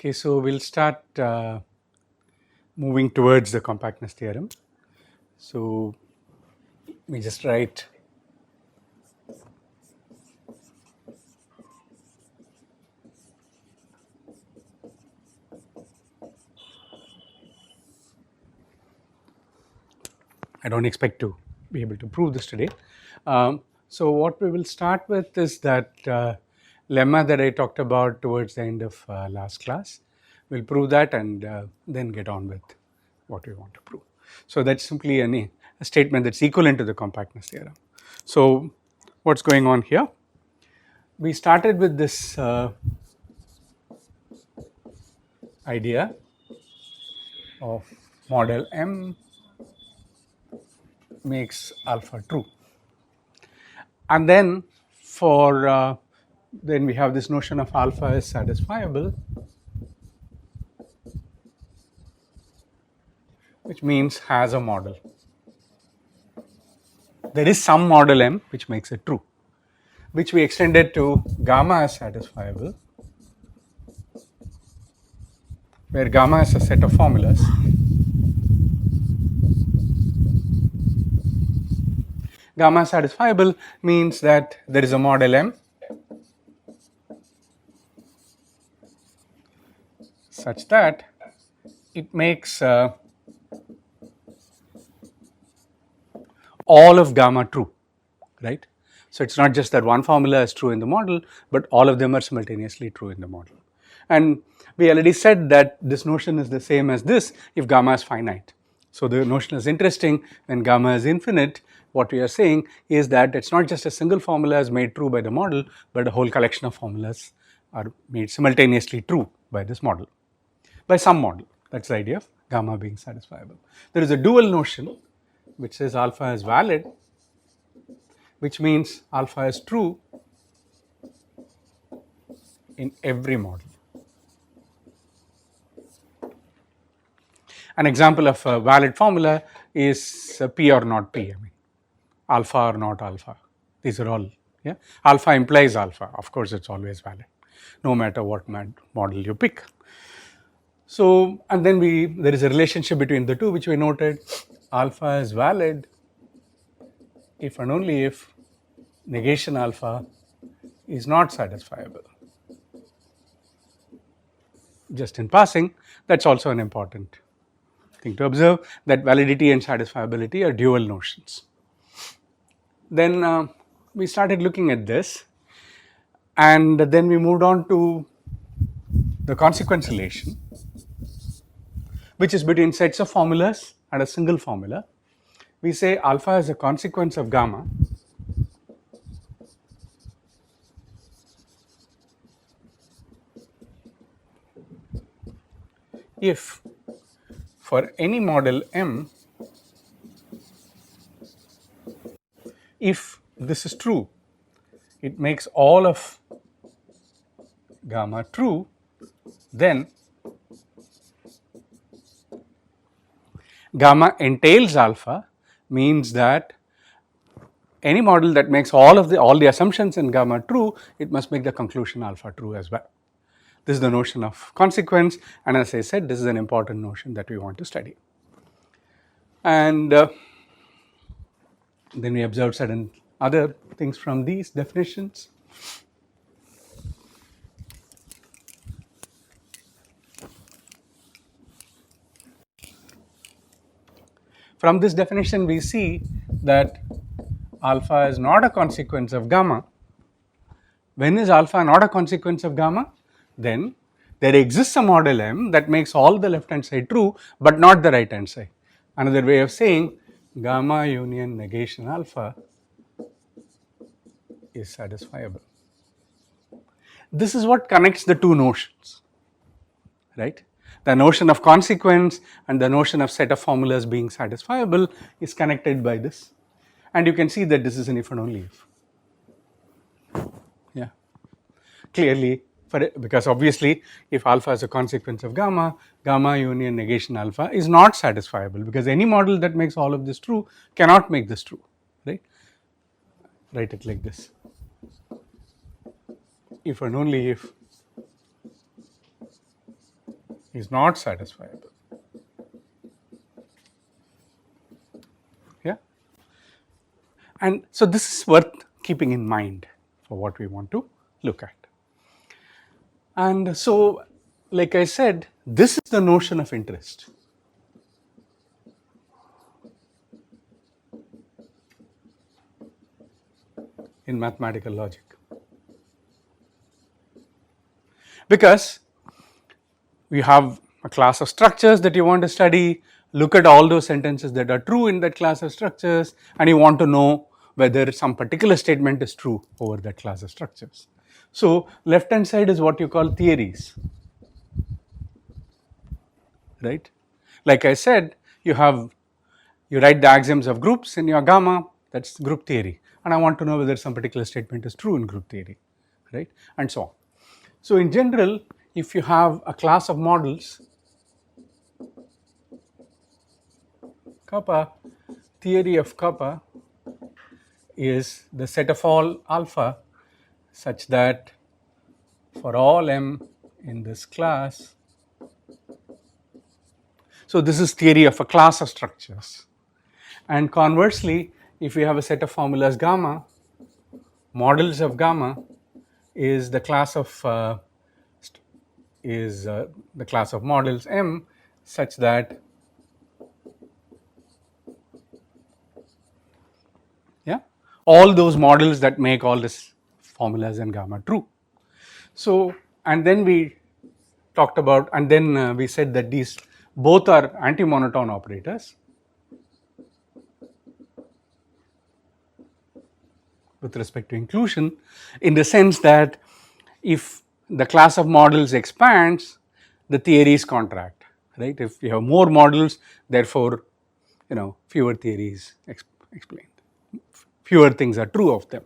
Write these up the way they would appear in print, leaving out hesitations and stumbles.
Okay, so we'll start moving towards the compactness theorem. So let me just write I don't expect to be able to prove this today. So what we will start with is that lemma that I talked about towards the end of last class. We'll prove that and then get on with what we want to prove. So that's simply a statement that's equivalent to the compactness theorem. So what's going on here? We started with this idea of model M makes alpha true, and then for then we have this notion of alpha is satisfiable, which means has a model. There is some model M which makes it true, which we extended to gamma as satisfiable, where gamma is a set of formulas. Gamma satisfiable means that there is a model M such that it makes all of gamma true, right? So it's not just that one formula is true in the model, but all of them are simultaneously true in the model. And we already said that this notion is the same as this if gamma is finite. So the notion is interesting when gamma is infinite. What we are saying is that it's not just a single formula is made true by the model, but a whole collection of formulas are made simultaneously true by this model, by some model. That's the idea of gamma being satisfiable. There is a dual notion which says alpha is valid, which means alpha is true in every model. An example of a valid formula is P or not P, I mean alpha or not alpha. These are all, yeah. Alpha implies alpha, of course it's always valid, no matter what model you pick. So, and then there is a relationship between the two which we noted. Alpha is valid if and only if negation alpha is not satisfiable. Just in passing, that's also an important thing to observe, that validity and satisfiability are dual notions. Then we started looking at this, and then we moved on to the consequence relation, which is between sets of formulas and a single formula. We say alpha is a consequence of gamma if for any model M, if this is true, it makes all of gamma true, then gamma entails alpha means that any model that makes all the assumptions in gamma true, it must make the conclusion alpha true as well. This is the notion of consequence, and as I said, this is an important notion that we want to study. And then we observed certain other things from these definitions. From this definition, we see that alpha is not a consequence of gamma. When is alpha not a consequence of gamma? Then there exists a model M that makes all the left hand side true, but not the right hand side. Another way of saying gamma union negation alpha is satisfiable. This is what connects the two notions, right? The notion of consequence and the notion of set of formulas being satisfiable is connected by this, and you can see that this is an if and only if. Yeah, clearly, because obviously if alpha is a consequence of gamma, gamma union negation alpha is not satisfiable, because any model that makes all of this true cannot make this true, right? Write it like this: if and only if is not satisfiable. Yeah. And so this is worth keeping in mind for what we want to look at. And so, like I said, this is the notion of interest. In mathematical logic. Because we have a class of structures that you want to study, look at all those sentences that are true in that class of structures, and you want to know whether some particular statement is true over that class of structures. So, left hand side is what you call theories, right? Like I said, you write the axioms of groups in your gamma, that's group theory, and I want to know whether some particular statement is true in group theory, right? And so on. So, in general, if you have a class of models, kappa, theory of kappa is the set of all alpha such that for all m in this class, so this is theory of a class of structures. And conversely, if you have a set of formulas gamma, models of gamma is the class of the class of models M such that all those models that make all these formulas in gamma true. So, and then we talked about, and then we said that these both are anti-monotone operators with respect to inclusion, in the sense that if the class of models expands, the theories contract, right? If you have more models, therefore, fewer theories explained, fewer things are true of them.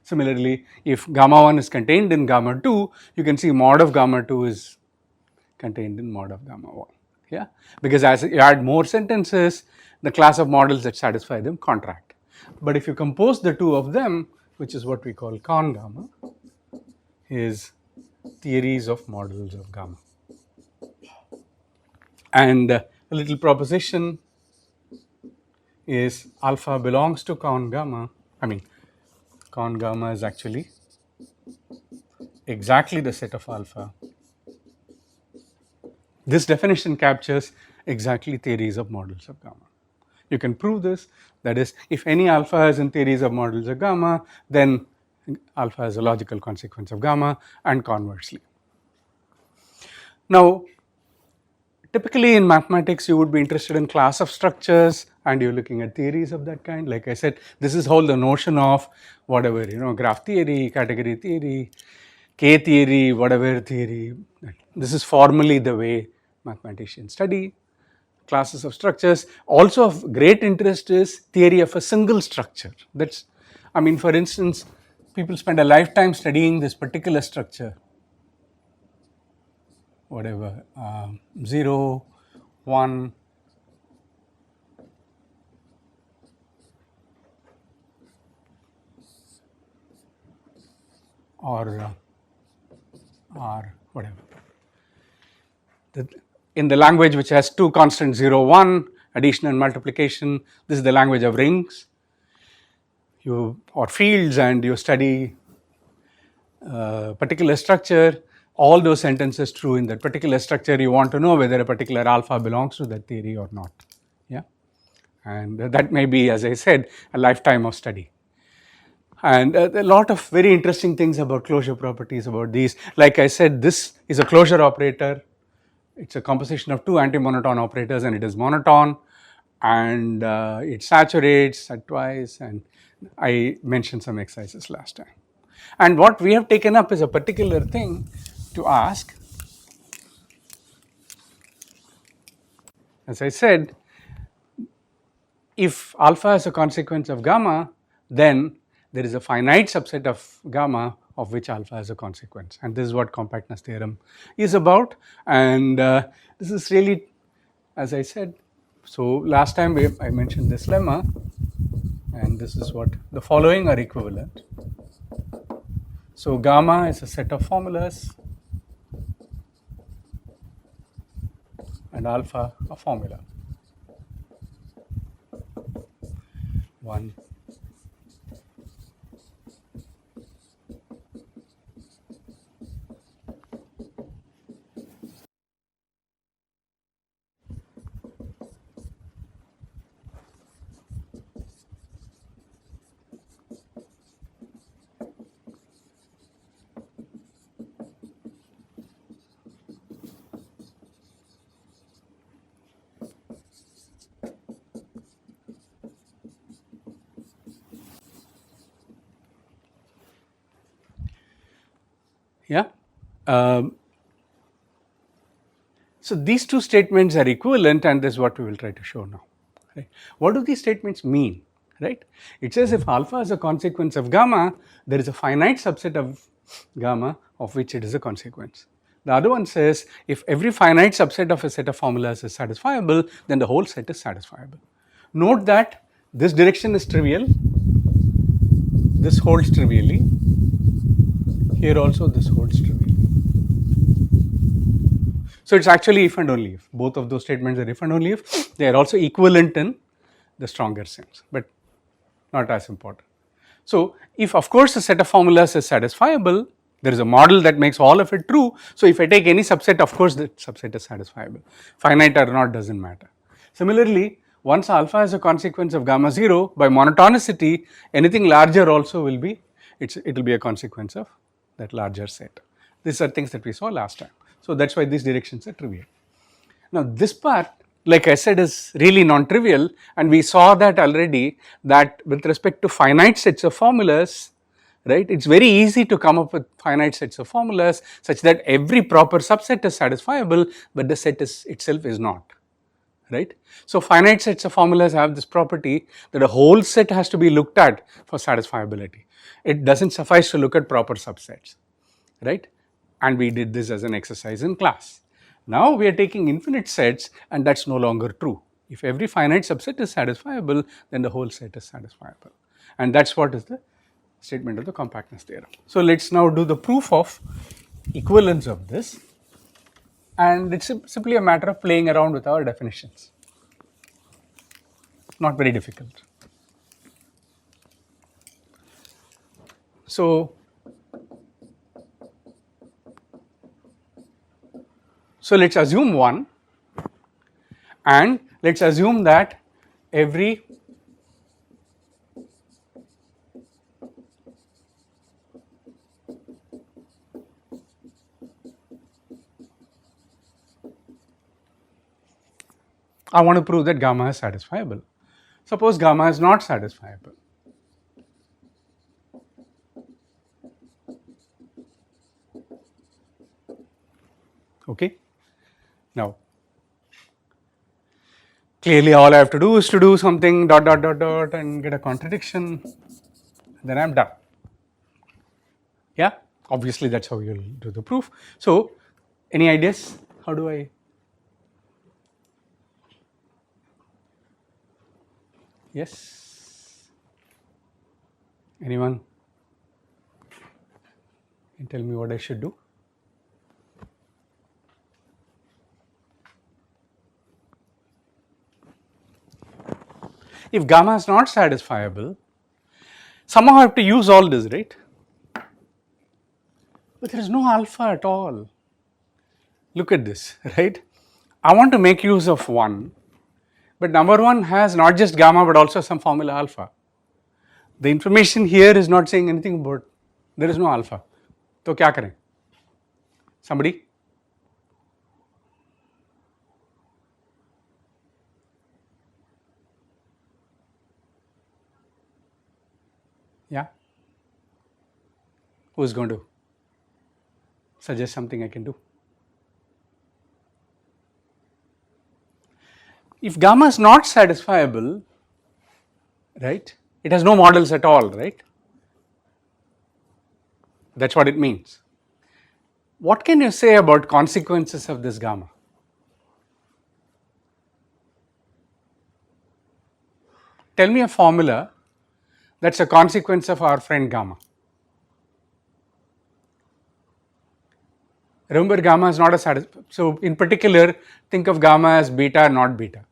Similarly, if gamma 1 is contained in gamma 2, you can see mod of gamma 2 is contained in mod of gamma 1, yeah, because as you add more sentences, the class of models that satisfy them contract. But if you compose the two of them, which is what we call con gamma, is theories of models of gamma. And a little proposition is alpha belongs to con gamma. I mean, con gamma is actually exactly the set of alpha. This definition captures exactly theories of models of gamma. You can prove this, that is, if any alpha is in theories of models of gamma, then alpha is a logical consequence of gamma, and conversely. Now, typically in mathematics, you would be interested in class of structures and you're looking at theories of that kind. Like I said, this is how the notion of whatever, graph theory, category theory, K theory, whatever theory, this is formally the way mathematicians study classes of structures. Also of great interest is theory of a single structure. That's, I mean, for instance, people spend a lifetime studying this particular structure, whatever, 0, 1, or R, whatever. In the language which has two constants 0, 1, addition and multiplication, this is the language of rings or fields, and you study a particular structure, all those sentences true in that particular structure, you want to know whether a particular alpha belongs to that theory or not. Yeah, and that may be, as I said, a lifetime of study. And a lot of very interesting things about closure properties about these. Like I said, this is a closure operator. It's a composition of two anti-monotone operators, and it is monotone, and it saturates at twice, and I mentioned some exercises last time. And what we have taken up is a particular thing to ask. As I said, if alpha is a consequence of gamma, then there is a finite subset of gamma of which alpha is a consequence, and this is what compactness theorem is about. And this is really, as I said, so last time I mentioned this lemma, and this is what the following are equivalent. So gamma is a set of formulas and alpha a formula. 1. Yeah. So these two statements are equivalent, and this is what we will try to show now. Right? What do these statements mean? Right? It says if alpha is a consequence of gamma, there is a finite subset of gamma of which it is a consequence. The other one says if every finite subset of a set of formulas is satisfiable, then the whole set is satisfiable. Note that this direction is trivial, this holds trivially, here also this holds trivially. So it's actually if and only if. Both of those statements are if and only if. They are also equivalent in the stronger sense, but not as important. So if of course a set of formulas is satisfiable, there is a model that makes all of it true. So if I take any subset, of course that subset is satisfiable. Finite or not doesn't matter. Similarly, once alpha is a consequence of gamma 0, by monotonicity, anything larger also will be, it will be a consequence of that larger set. These are things that we saw last time. So that's why these directions are trivial. Now this part, like I said, is really non-trivial, and we saw that already, that with respect to finite sets of formulas, right, it's very easy to come up with finite sets of formulas such that every proper subset is satisfiable, but the set itself is not. Right. So finite sets of formulas have this property that a whole set has to be looked at for satisfiability. It doesn't suffice to look at proper subsets, right? And we did this as an exercise in class. Now we are taking infinite sets, and that's no longer true. If every finite subset is satisfiable, then the whole set is satisfiable. And that's what is the statement of the compactness theorem. So let's now do the proof of equivalence of this. And it's simply a matter of playing around with our definitions. Not very difficult. So let's assume 1, and let's assume that every I want to prove that gamma is satisfiable. Suppose gamma is not satisfiable. Okay. Now, clearly all I have to do is to do something dot dot dot dot and get a contradiction, then I am done. Yeah, obviously that's how you'll do the proof. So, any ideas? How do I? Yes? Anyone can tell me what I should do? If gamma is not satisfiable, somehow I have to use all this, right? But there is no alpha at all. Look at this, right? I want to make use of 1, but number 1 has not just gamma but also some formula alpha. The information here is not saying anything about, there is no alpha. So क्या करें? Somebody? Yeah? Who is going to suggest something I can do? If gamma is not satisfiable, right, it has no models at all, right? That's what it means. What can you say about consequences of this gamma? Tell me a formula that's a consequence of our friend gamma. Remember, gamma is not a so in particular, think of gamma as beta, not beta.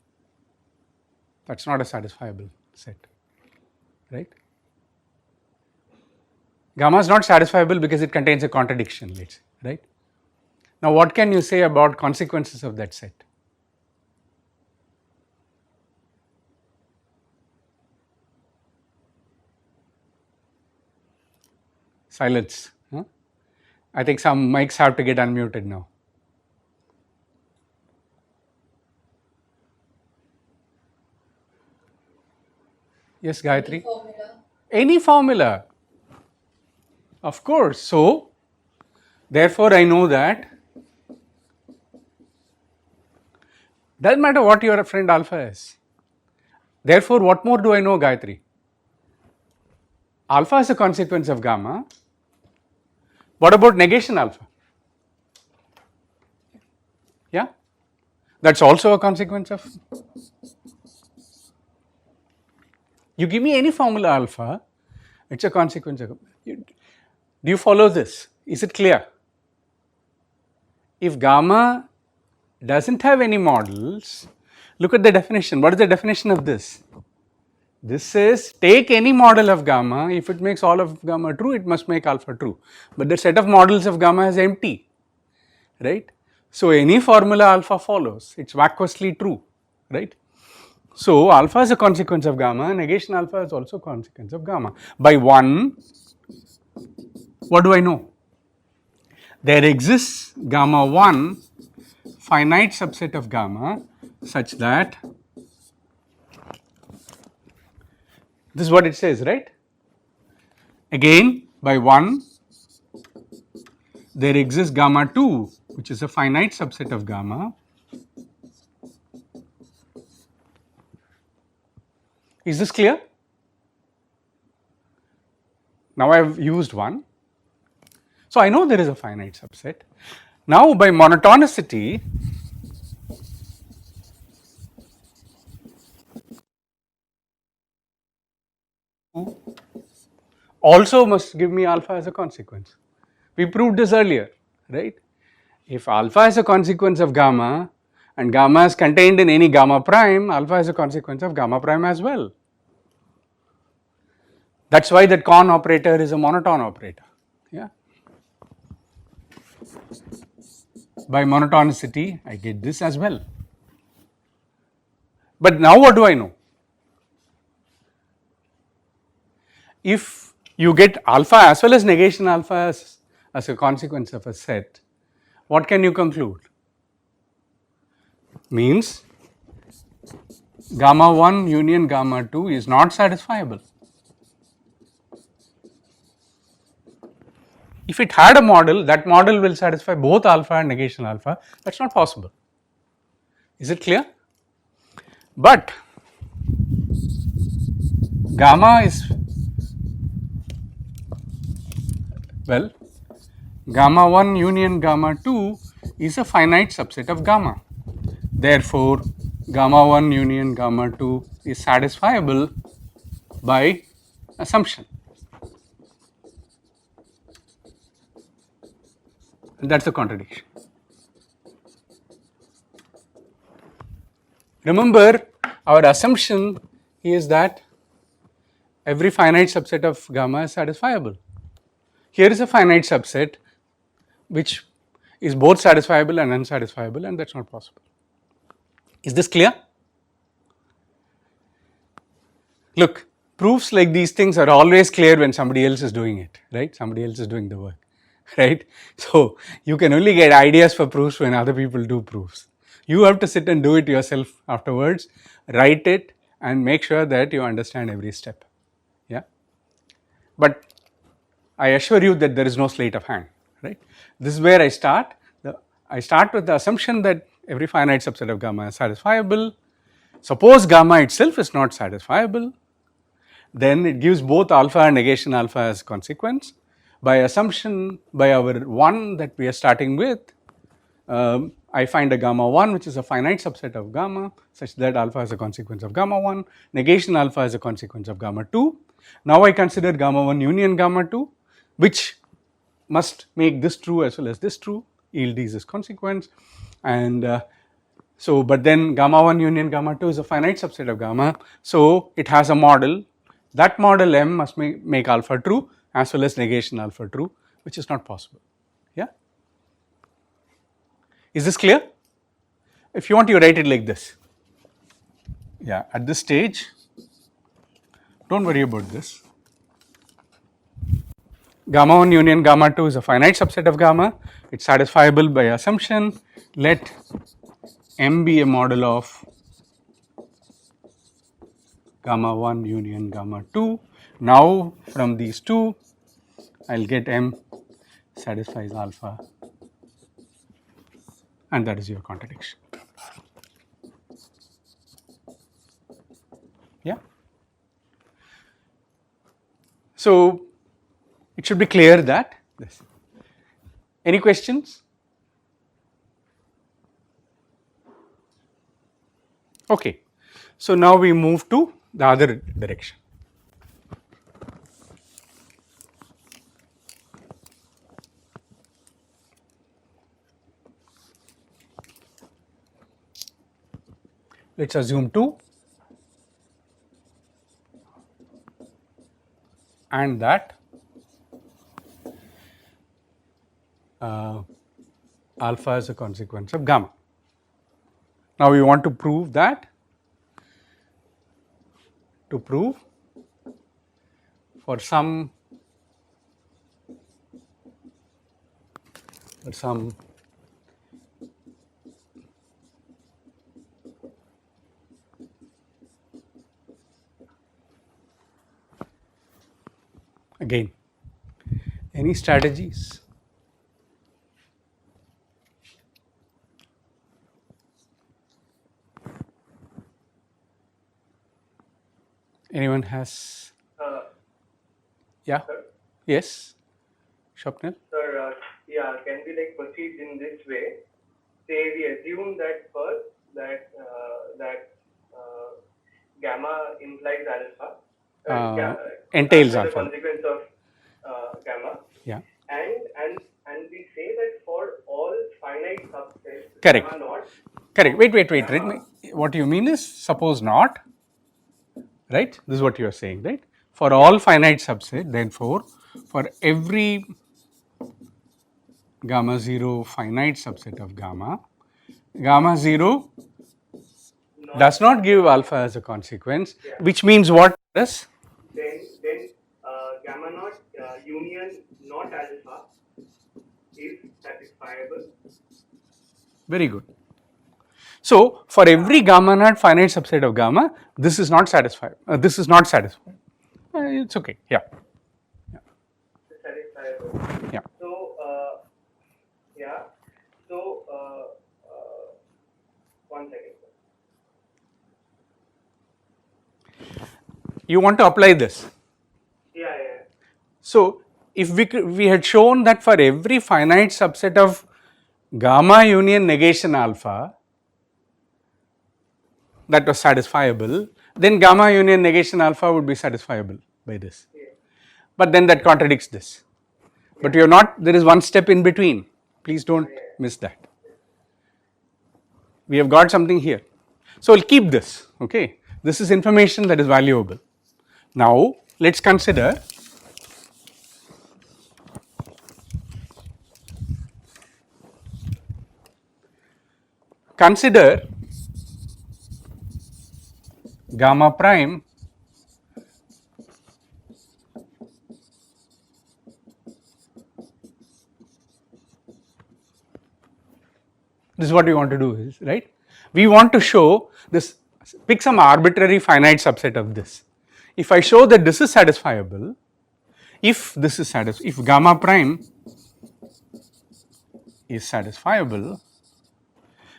That's not a satisfiable set, right? Gamma is not satisfiable because it contains a contradiction, let's say, right? Now, what can you say about consequences of that set? Silence. Huh? I think some mics have to get unmuted now. Yes, Gayatri? Any formula. Of course. So, therefore, I know that doesn't matter what your friend alpha is. Therefore, what more do I know, Gayatri? Alpha is a consequence of gamma. What about negation alpha? Yeah, that's also a consequence of. You give me any formula alpha, it's a consequence of. Do you follow this? Is it clear? If gamma doesn't have any models, look at the definition. What is the definition of this? This says take any model of gamma, if it makes all of gamma true, it must make alpha true. But the set of models of gamma is empty, right? So, any formula alpha follows, it is vacuously true, right. So, alpha is a consequence of gamma, negation alpha is also a consequence of gamma. By 1, what do I know? There exists gamma 1 finite subset of gamma such that this is what it says, right? Again, by 1, there exists gamma 2, which is a finite subset of gamma. Is this clear? Now I have used 1. So I know there is a finite subset. Now by monotonicity, also must give me alpha as a consequence. We proved this earlier, right? If alpha is a consequence of gamma and gamma is contained in any gamma prime, alpha is a consequence of gamma prime as well. That is why that con operator is a monotone operator. Yeah. By monotonicity, I get this as well. But now what do I know? If you get alpha as well as negation alpha as a consequence of a set, what can you conclude? Means gamma 1 union gamma 2 is not satisfiable. If it had a model, that model will satisfy both alpha and negation alpha. That is not possible. Is it clear? But gamma is, well, gamma 1 union gamma 2 is a finite subset of gamma. Therefore, gamma 1 union gamma 2 is satisfiable by assumption. And that is the contradiction. Remember, our assumption is that every finite subset of gamma is satisfiable. Here is a finite subset which is both satisfiable and unsatisfiable, and that is not possible. Is this clear? Look, proofs like these things are always clear when somebody else is doing it, right? Somebody else is doing the work, right? So, you can only get ideas for proofs when other people do proofs. You have to sit and do it yourself afterwards, write it and make sure that you understand every step, yeah. But I assure you that there is no sleight of hand, right? This is where I start. I start with the assumption that every finite subset of gamma is satisfiable. Suppose gamma itself is not satisfiable, then it gives both alpha and negation alpha as consequence. By assumption, by our 1 that we are starting with, I find a gamma 1 which is a finite subset of gamma such that alpha is a consequence of gamma 1, negation alpha is a consequence of gamma 2. Now I consider gamma 1 union gamma 2, which must make this true as well as this true. yield this consequence. And so, but then gamma 1 union gamma 2 is a finite subset of gamma. So, it has a model. That model M must make alpha true as well as negation alpha true, which is not possible. Yeah. Is this clear? If you want, you write it like this. Yeah, at this stage, don't worry about this. Gamma 1 union gamma 2 is a finite subset of gamma. It's satisfiable by assumption. Let M be a model of gamma 1 union gamma 2. Now, from these two, I will get M satisfies alpha, and that is your contradiction. Yeah. So, it should be clear that this. Any questions? Okay. So, now we move to the other direction. Let us assume 2 and that alpha is a consequence of gamma. Now, we want to prove that, for some again, any strategies? Anyone has? Yeah. Sir? Yes. Shopnil? Sir, yeah, can we like proceed in this way? Say we assume that first that gamma implies alpha. Entails as a alpha. consequence of gamma. Yeah. And we say that for all finite subsets, Correct. gamma naught. Correct. Wait. What you mean is, suppose not, right? This is what you are saying, right? For all finite subset, therefore, for every gamma 0 finite subset of gamma, gamma 0 does not give alpha as a consequence, which means what? Yes? Then gamma naught union not alpha is satisfiable. Very good. So, for every gamma naught finite subset of gamma, this is not satisfied. This is not satisfied. It's okay. Yeah. Satisfiable. Yeah. So, yeah. So, one second. You want to apply this? Yeah. So, if we had shown that for every finite subset of gamma union negation alpha that was satisfiable, then gamma union negation alpha would be satisfiable by this. Yeah. But then that contradicts this. But you are not, there is one step in between. Please don't miss that. We have got something here. So, we will keep this, okay. This is information that is valuable. Now, let us consider gamma prime this is what we want to do is, right. We want to show this, pick some arbitrary finite subset of this. If I show that this is satisfiable, if gamma prime is satisfiable,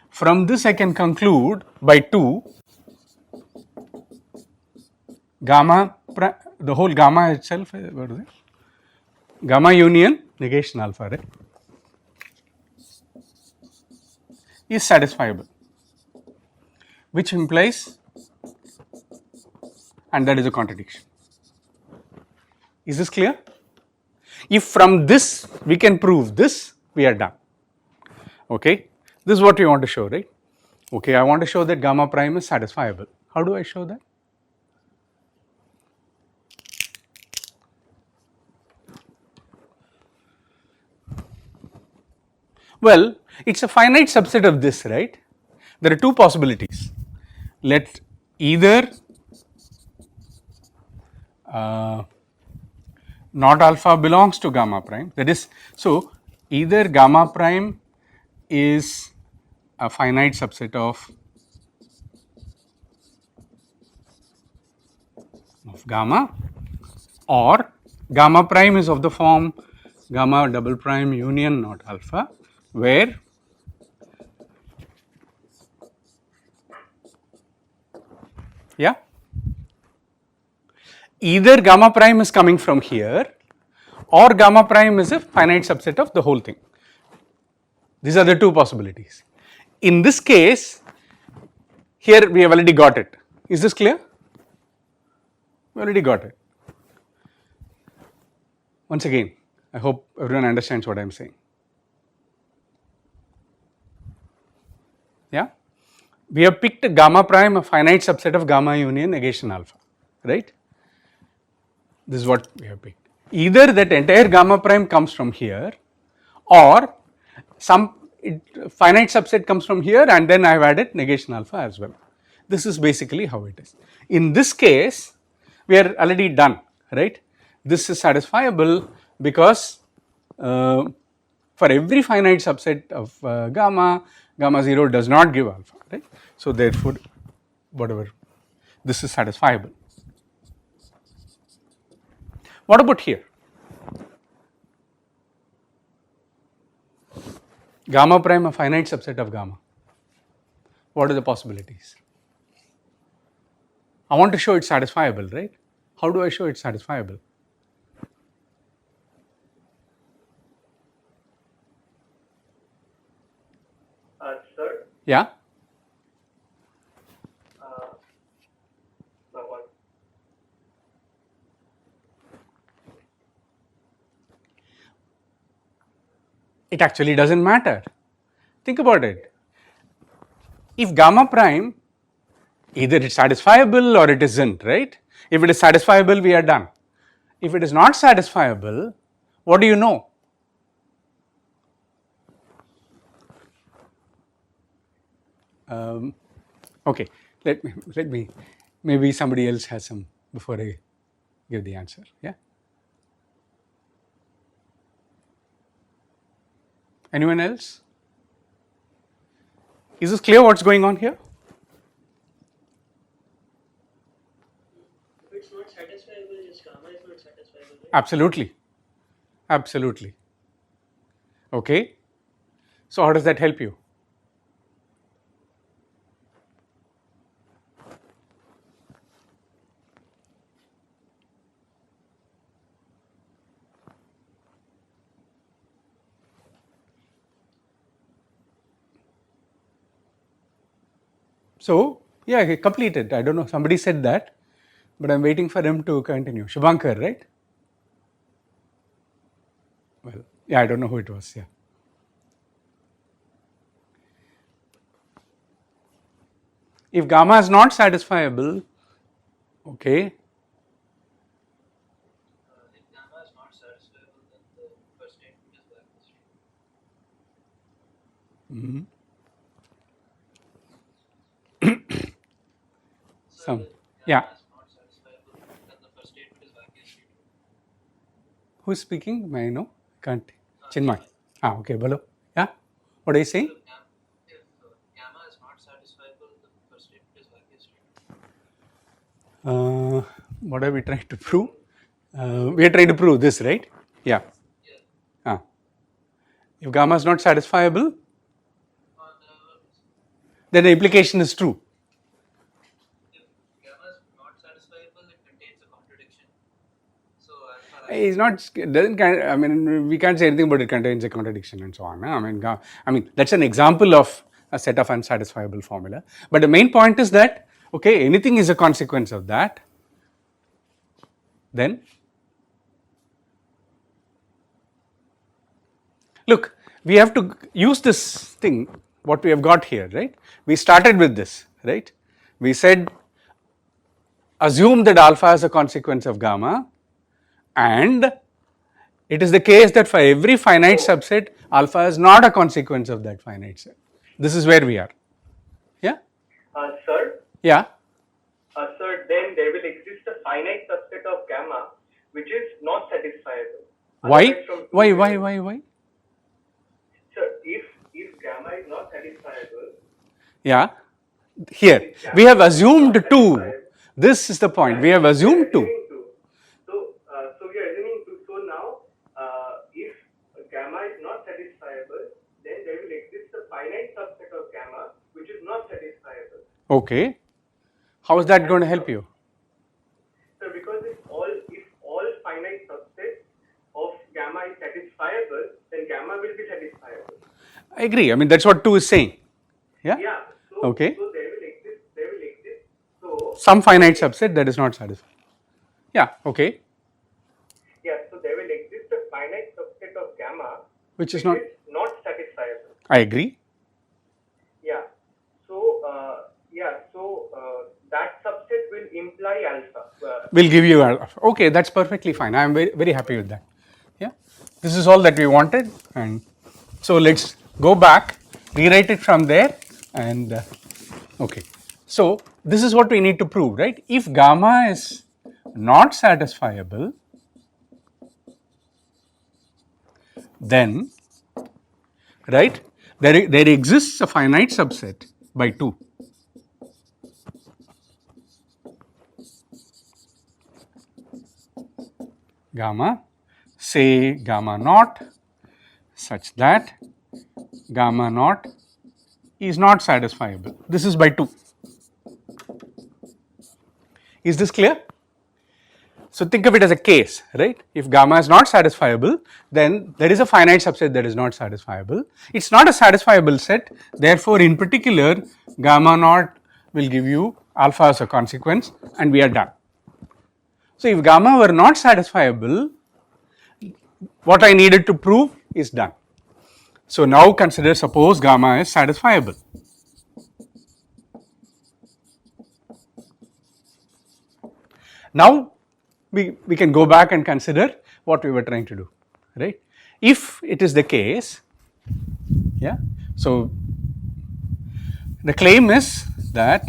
from this I can conclude by 2 gamma the whole gamma itself, what is it? Gamma union negation alpha, right, is satisfiable, which implies, and that is a contradiction. Is this clear? If from this we can prove this, we are done. Okay, this is what we want to show, right? Okay, I want to show that gamma prime is satisfiable. How do I show that? Well, it's a finite subset of this, right? There are two possibilities. Let either not alpha belongs to gamma prime, that is, so either gamma prime is a finite subset of gamma, or gamma prime is of the form gamma double prime union not alpha, where yeah, either gamma prime is coming from here or gamma prime is a finite subset of the whole thing. These are the two possibilities. In this case, here we have already got it. Is this clear? We already got it. Once again, I hope everyone understands what I am saying. Yeah? We have picked gamma prime, a finite subset of gamma union negation alpha, right? This is what we have picked. Either that entire gamma prime comes from here, or some finite subset comes from here, and then I have added negation alpha as well. This is basically how it is. In this case, we are already done, right? This is satisfiable because for every finite subset of gamma, gamma 0 does not give alpha, right? So therefore, whatever, this is satisfiable. What about here? Gamma prime, a finite subset of gamma. What are the possibilities? I want to show it's satisfiable, right? How do I show it's satisfiable? Sir? Yeah? No, one. It actually doesn't matter. Think about it. If gamma prime, either it's satisfiable or it isn't, right? If it is satisfiable, we are done. If it is not satisfiable, what do you know? Okay, let me, maybe somebody else has some before I give the answer, yeah? Anyone else? Is this clear what's going on here? If it's not satisfiable, just gamma is not satisfiable, right? Absolutely, absolutely. Okay, so how does that help you? So, yeah, he completed. I don't know, somebody said that, but I'm waiting for him to continue. Shubhankar, right? Well, yeah, I don't know who it was, yeah. If gamma is not satisfiable, okay, If gamma is not satisfiable, then the first statement is vacuous statement. some, If yeah. gamma is not satisfiable, then the first statement is vacuous statement. Who is speaking? May I know? Can't. Chinmay. Ah, okay, Bolo. Yeah. What are you saying? If gamma is not satisfiable, the first statement is vacuous statement. What are we trying to prove? We are trying to prove this, right? Yeah. Yeah. Ah. If gamma is not satisfiable, then the implication is true. If gamma is not satisfiable, it contains a contradiction. So alpha It's not. Doesn't. I mean, we can't say anything about it contains a contradiction and so on. I mean, that's an example of a set of unsatisfiable formula. But the main point is that okay, anything is a consequence of that. Then, look, we have to use this thing, what we have got here, right? We started with this, right? We said assume that alpha is a consequence of gamma, and it is the case that for every finite subset, alpha is not a consequence of that finite set. This is where we are. Yeah? Sir, Yeah? sir, then there will exist a finite subset of gamma which is not satisfiable. Why? Otherwise from Why? Sir, if gamma is not satisfiable, Yeah? Here, we have assumed 2. This is the point. We have assumed 2. So we are assuming 2. So now, if gamma is not satisfiable, then there will exist a finite subset of gamma which is not satisfiable. Okay. How is that going to help you? So because if all finite subsets of gamma is satisfiable, then gamma will be satisfiable. I agree. I mean, that's what 2 is saying. Yeah? Yeah. So, Okay. So there will exist. So Some finite subset that is not satisfied. Yeah, okay. yeah. So there will exist a finite subset of gamma Which is not, satisfiable. I agree. Yeah. So that subset will imply alpha. We'll give you alpha. Okay, that's perfectly fine. I am very, very happy with that. Yeah, this is all that we wanted, and so let's go back, rewrite it from there, and okay. So this is what we need to prove, right? If gamma is not satisfiable, then right there exists a finite subset by 2. Gamma, say gamma naught, such that gamma naught is not satisfiable. This is by 2. Is this clear? So think of it as a case, right? If gamma is not satisfiable, then there is a finite subset that is not satisfiable. It's not a satisfiable set, therefore in particular gamma naught will give you alpha as a consequence, and we are done. So if gamma were not satisfiable, what I needed to prove is done. So now consider, suppose gamma is satisfiable. Now we can go back and consider what we were trying to do, right? If it is the case, yeah, so the claim is that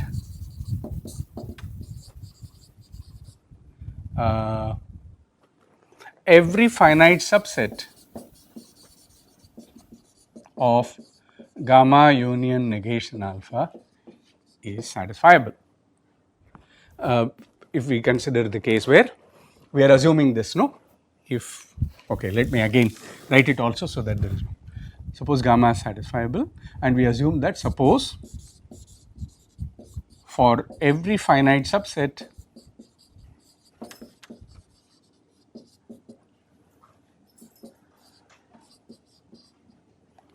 every finite subset of gamma union negation alpha is satisfiable. If we consider the case where we are assuming this, no? If, okay, let me again write it also so that there is no. Suppose gamma is satisfiable, and we assume that suppose for every finite subset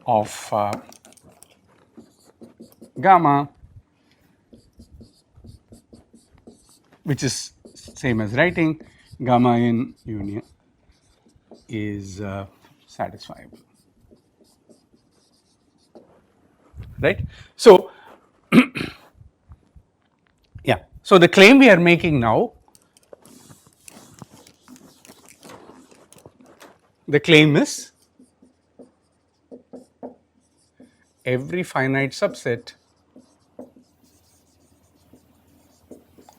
of gamma, which is same as writing gamma in union is satisfiable, right? So yeah, so the claim we are making now, the claim is every finite subset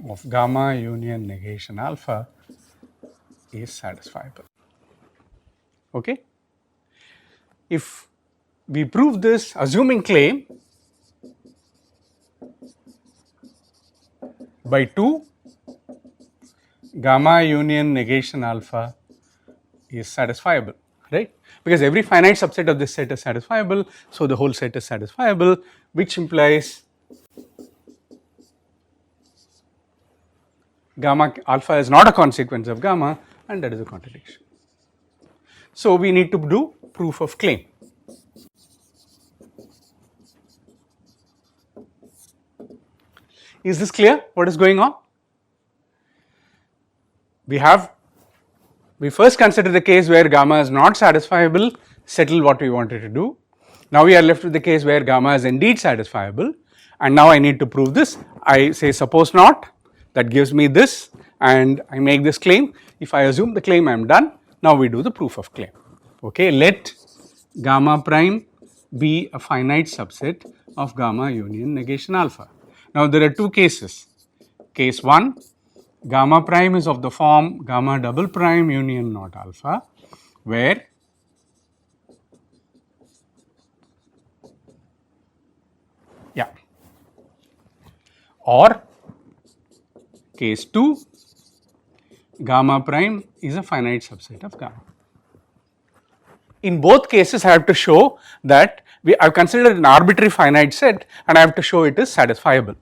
of gamma union negation alpha is satisfiable. Okay? If we prove this assuming claim by 2, gamma union negation alpha is satisfiable, right? Because every finite subset of this set is satisfiable, so the whole set is satisfiable, which implies gamma alpha is not a consequence of gamma, and that is a contradiction. So we need to do proof of claim. Is this clear what is going on? We first consider the case where gamma is not satisfiable, settle what we wanted to do. Now we are left with the case where gamma is indeed satisfiable, and now I need to prove this. I say suppose not, that gives me this, and I make this claim. If I assume the claim, I am done. Now we do the proof of claim. Okay, let gamma prime be a finite subset of gamma union negation alpha. Now there are two cases. Case 1, gamma prime is of the form gamma double prime union not alpha, where or case 2, gamma prime is a finite subset of gamma. In both cases, I have to show that I have considered an arbitrary finite set and I have to show it is satisfiable.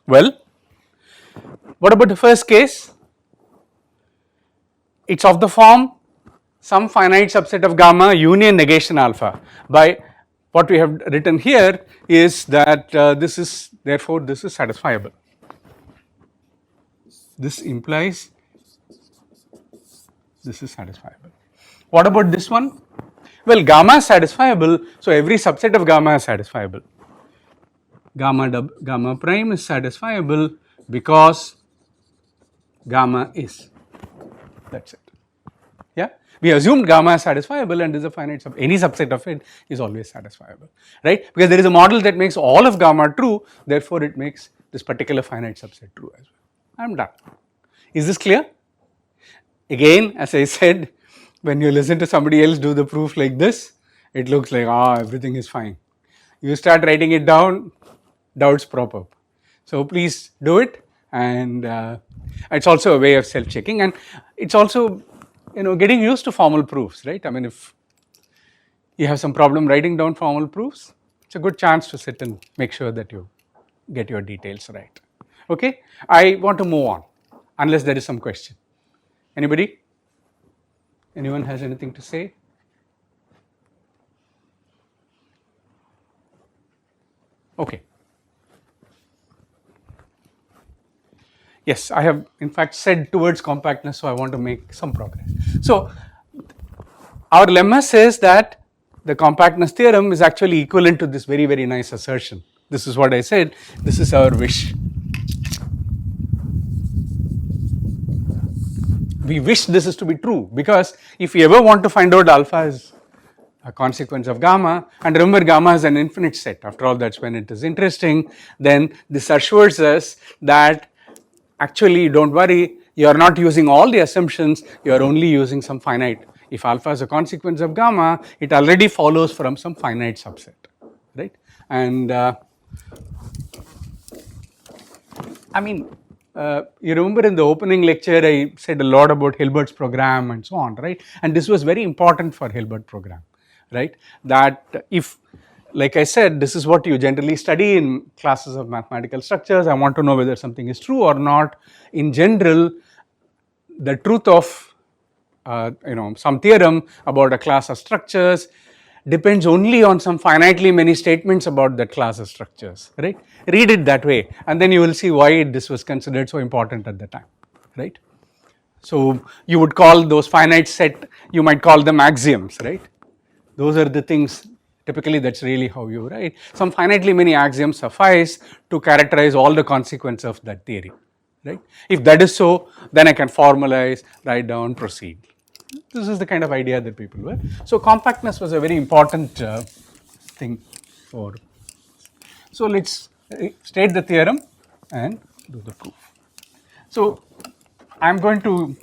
Well, what about the first case? It is of the form some finite subset of gamma union negation alpha. By what we have written here is that this is therefore this is satisfiable. This implies this is satisfiable. What about this one? Well, gamma is satisfiable, so every subset of gamma is satisfiable. Gamma prime is satisfiable because gamma is. That's it. Yeah, we assumed gamma is satisfiable and is a finite any subset of it is always satisfiable, right? Because there is a model that makes all of gamma true, therefore it makes this particular finite subset true as well. I am done. Is this clear? Again, as I said, when you listen to somebody else do the proof like this, it looks like everything is fine. You start writing it down, doubts prop up. So please do it, and it's also a way of self-checking, and it's also getting used to formal proofs, right? I mean, if you have some problem writing down formal proofs, it's a good chance to sit and make sure that you get your details right. Okay, I want to move on, unless there is some question. Anybody? Anyone has anything to say? Okay. Yes, I have in fact said towards compactness, so I want to make some progress. So, our lemma says that the compactness theorem is actually equivalent to this very, very nice assertion. This is what I said, this is our wish. We wish this is to be true, because if you ever want to find out alpha is a consequence of gamma, and remember gamma is an infinite set, after all that's when it is interesting, then this assures us that actually don't worry, you are not using all the assumptions, you are only using some finite. If alpha is a consequence of gamma, it already follows from some finite subset, right? And I mean, you remember in the opening lecture I said a lot about Hilbert's program and so on, right? And this was very important for Hilbert program, right? That if, like I said, this is what you generally study in classes of mathematical structures. I want to know whether something is true or not. In general, the truth of some theorem about a class of structures depends only on some finitely many statements about that class of structures, right? Read it that way, and then you will see why this was considered so important at the time, right? So you would call those finite set, you might call them axioms, right? Those are the things, typically that's really how you write. Some finitely many axioms suffice to characterize all the consequences of that theory, right? If that is so, then I can formalize, write down, proceed. This is the kind of idea that people were. So compactness was a very important thing for. So let's state the theorem and do the proof. So I'm going to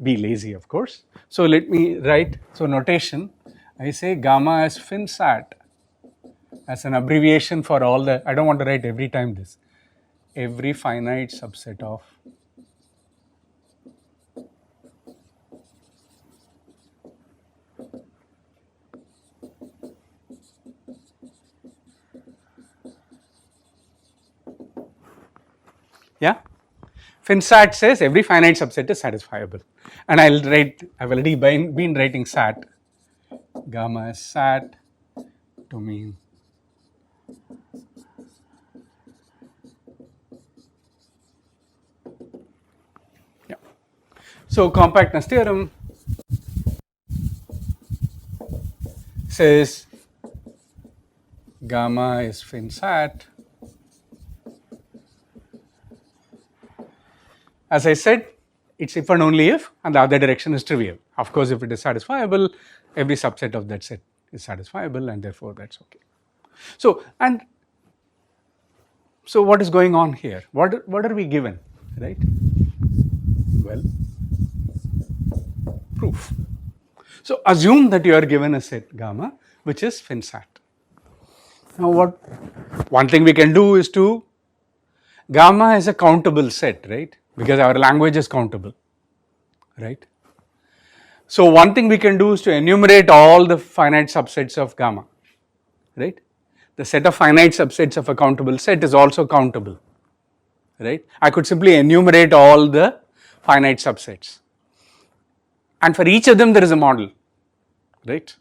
be lazy, of course. So let me write, so notation, I say gamma as finsat as an abbreviation for all the, I don't want to write every time this, every finite subset of yeah. Finsat says every finite subset is satisfiable, and I'll write, I've already been writing sat, gamma is sat to mean So compactness theorem says gamma is finsat. As I said, it's if and only if, and the other direction is trivial. Of course, if it is satisfiable, every subset of that set is satisfiable, and therefore that's okay. So what is going on here? What are we given, right? Well, proof. So assume that you are given a set gamma which is finsat. Now one thing we can do is to, gamma is a countable set, right? Because our language is countable, right? So one thing we can do is to enumerate all the finite subsets of gamma, right? The set of finite subsets of a countable set is also countable, right? I could simply enumerate all the finite subsets, and for each of them there is a model, right?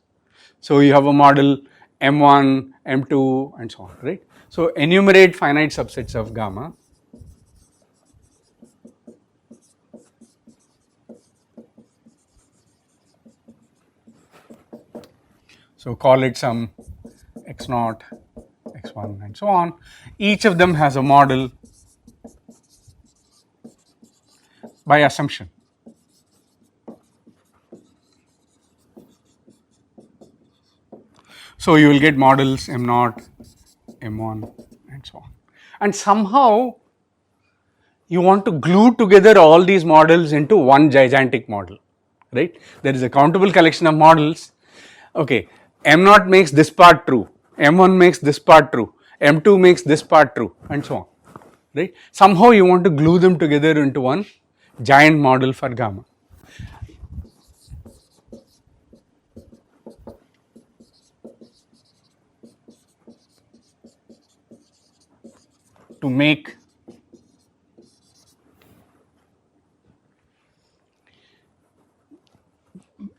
So you have a model M1, M2 and so on, right? So enumerate finite subsets of gamma. So call it some x0, x1 and so on. Each of them has a model by assumption. So you will get models M0, M1 and so on. And somehow you want to glue together all these models into one gigantic model, right? There is a countable collection of models. Okay, M0 makes this part true, M1 makes this part true, M2 makes this part true and so on, right? Somehow you want to glue them together into one giant model for gamma. To make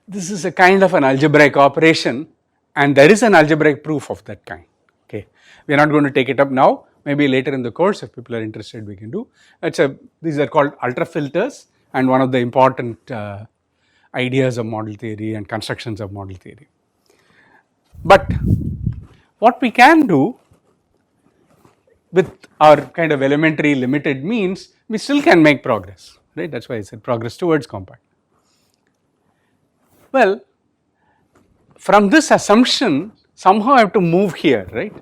this is a kind of an algebraic operation, and there is an algebraic proof of that kind. Okay, we are not going to take it up now. Maybe later in the course, if people are interested, we can do. These are called ultrafilters, and one of the important ideas of model theory and constructions of model theory. But what we can do with our kind of elementary limited means, we still can make progress, right? That's why I said progress towards compact. Well, from this assumption, somehow I have to move here, right?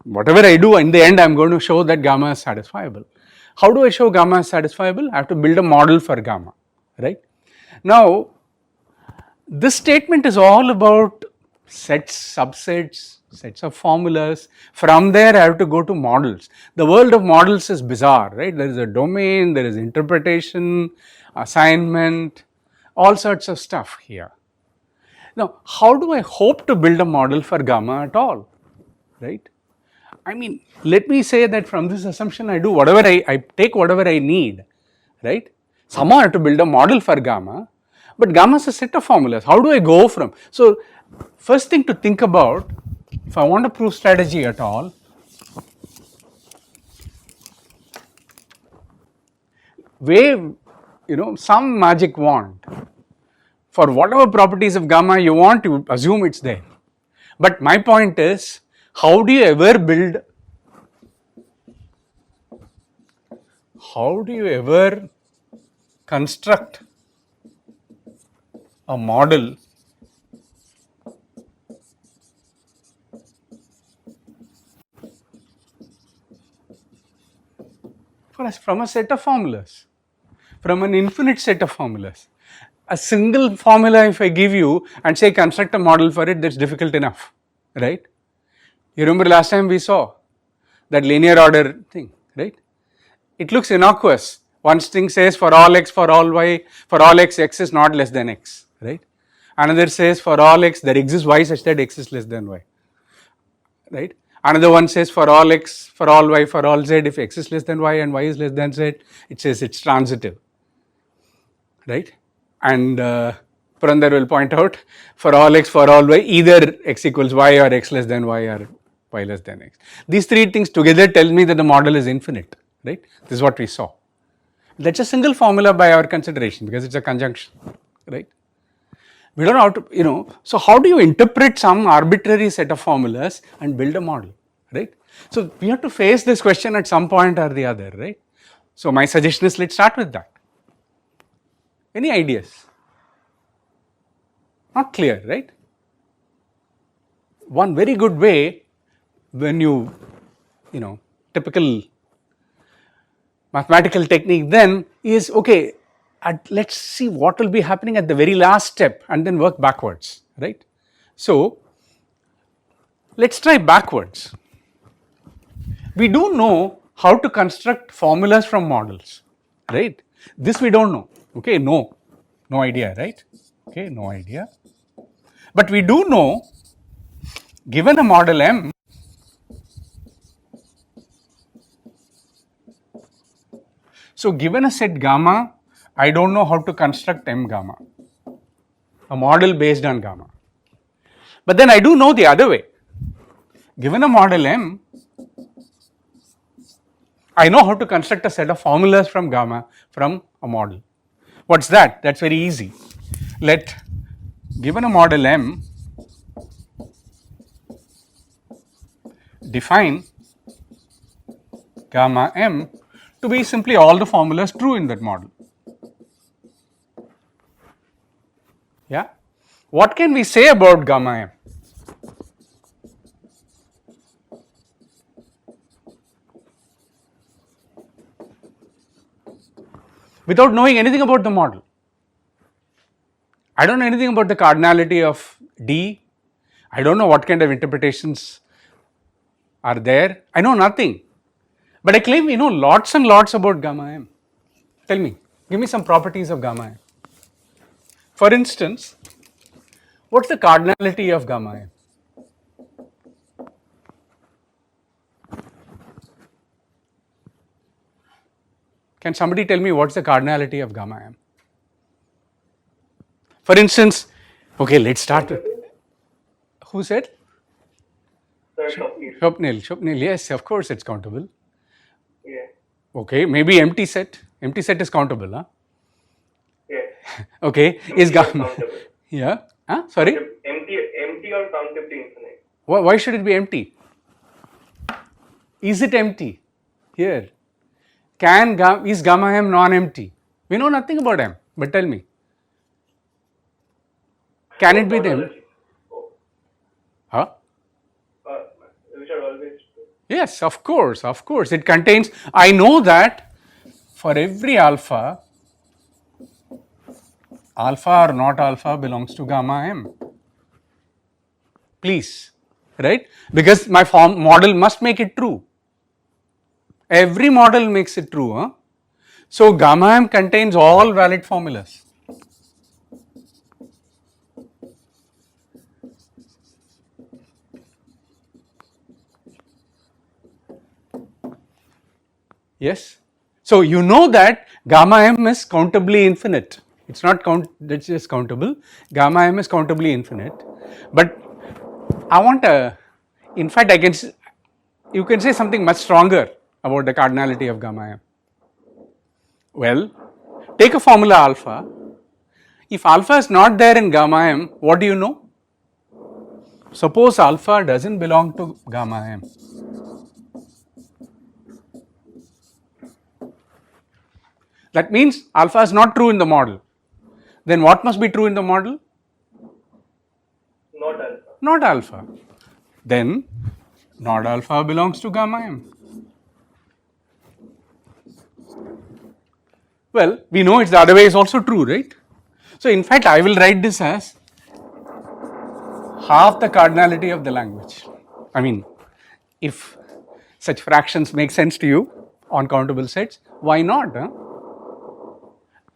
Whatever I do, in the end, I am going to show that gamma is satisfiable. How do I show gamma is satisfiable? I have to build a model for gamma, right? Now, this statement is all about sets, subsets, sets of formulas. From there, I have to go to models. The world of models is bizarre, right? There is a domain, there is interpretation, assignment, all sorts of stuff here. Now, how do I hope to build a model for gamma at all, right? I mean, let me say that from this assumption, I do whatever I take whatever I need, right? Somehow I have to build a model for gamma, but gamma is a set of formulas. How do I go from? So, first thing to think about, if I want to prove strategy at all, wave, some magic wand. For whatever properties of gamma you want, you assume it's there. But my point is, how do you ever construct a model from a set of formulas, from an infinite set of formulas? A single formula, if I give you and say construct a model for it, that's difficult enough, right? You remember last time we saw that linear order thing, right? It looks innocuous. One thing says for all x, for all y, for all x, x is not less than x, right? Another says for all x, there exists y such that x is less than y, right? Another one says for all x, for all y, for all z, if x is less than y and y is less than z, it says it's transitive, right? And Purandar will point out for all x, for all y, either x equals y or x less than y or y less than x. These three things together tell me that the model is infinite, right? This is what we saw. That's a single formula by our consideration because it's a conjunction, right? We don't know how to, so how do you interpret some arbitrary set of formulas and build a model, right? So we have to face this question at some point or the other, right? So my suggestion is let's start with that. Any ideas? Not clear, right? One very good way when typical mathematical technique then is, okay, let's see what will be happening at the very last step and then work backwards, right? So let's try backwards. We do know how to construct formulas from models, right? This we don't know, okay, no idea, right? Okay, no idea. But we do know, given a model M, so given a set gamma, I don't know how to construct M gamma, a model based on gamma. But then I do know the other way. Given a model M, I know how to construct a set of formulas from gamma from a model. What's that? That's very easy. Given a model M, define gamma M to be simply all the formulas true in that model. Yeah. What can we say about gamma M? Without knowing anything about the model. I don't know anything about the cardinality of D. I don't know what kind of interpretations are there. I know nothing. But I claim we know lots and lots about gamma M. Tell me, give me some properties of gamma M. For instance, what's the cardinality of gamma M? Can somebody tell me what's the cardinality of gamma M? For instance, okay, let's start with, who said? Shopnil, yes, of course it's countable. Yeah. Okay, maybe empty set is countable, huh? Yeah. Okay, is gamma, Countable. yeah, sorry? Empty or countable infinite. Why should it be empty? Is it empty? Here, is gamma M non-empty? We know nothing about M, but tell me. Can it be them? Huh? Which are always true. Yes, of course, it contains, I know that for every alpha or not alpha belongs to gamma M. Please, right? Because my model must make it true. Every model makes it true, huh? So gamma M contains all valid formulas. Yes. So you know that gamma M is countably infinite. It's not that's just countable. Gamma M is countably infinite. But I want in fact you can say something much stronger about the cardinality of gamma M. Well, take a formula alpha. If alpha is not there in gamma M, what do you know? Suppose alpha doesn't belong to gamma M. That means alpha is not true in the model. Then what must be true in the model? Not alpha. Not alpha. Then not alpha belongs to gamma M. Well, we know it's the other way is also true, right? So in fact, I will write this as half the cardinality of the language. I mean, if such fractions make sense to you on countable sets, why not? Huh?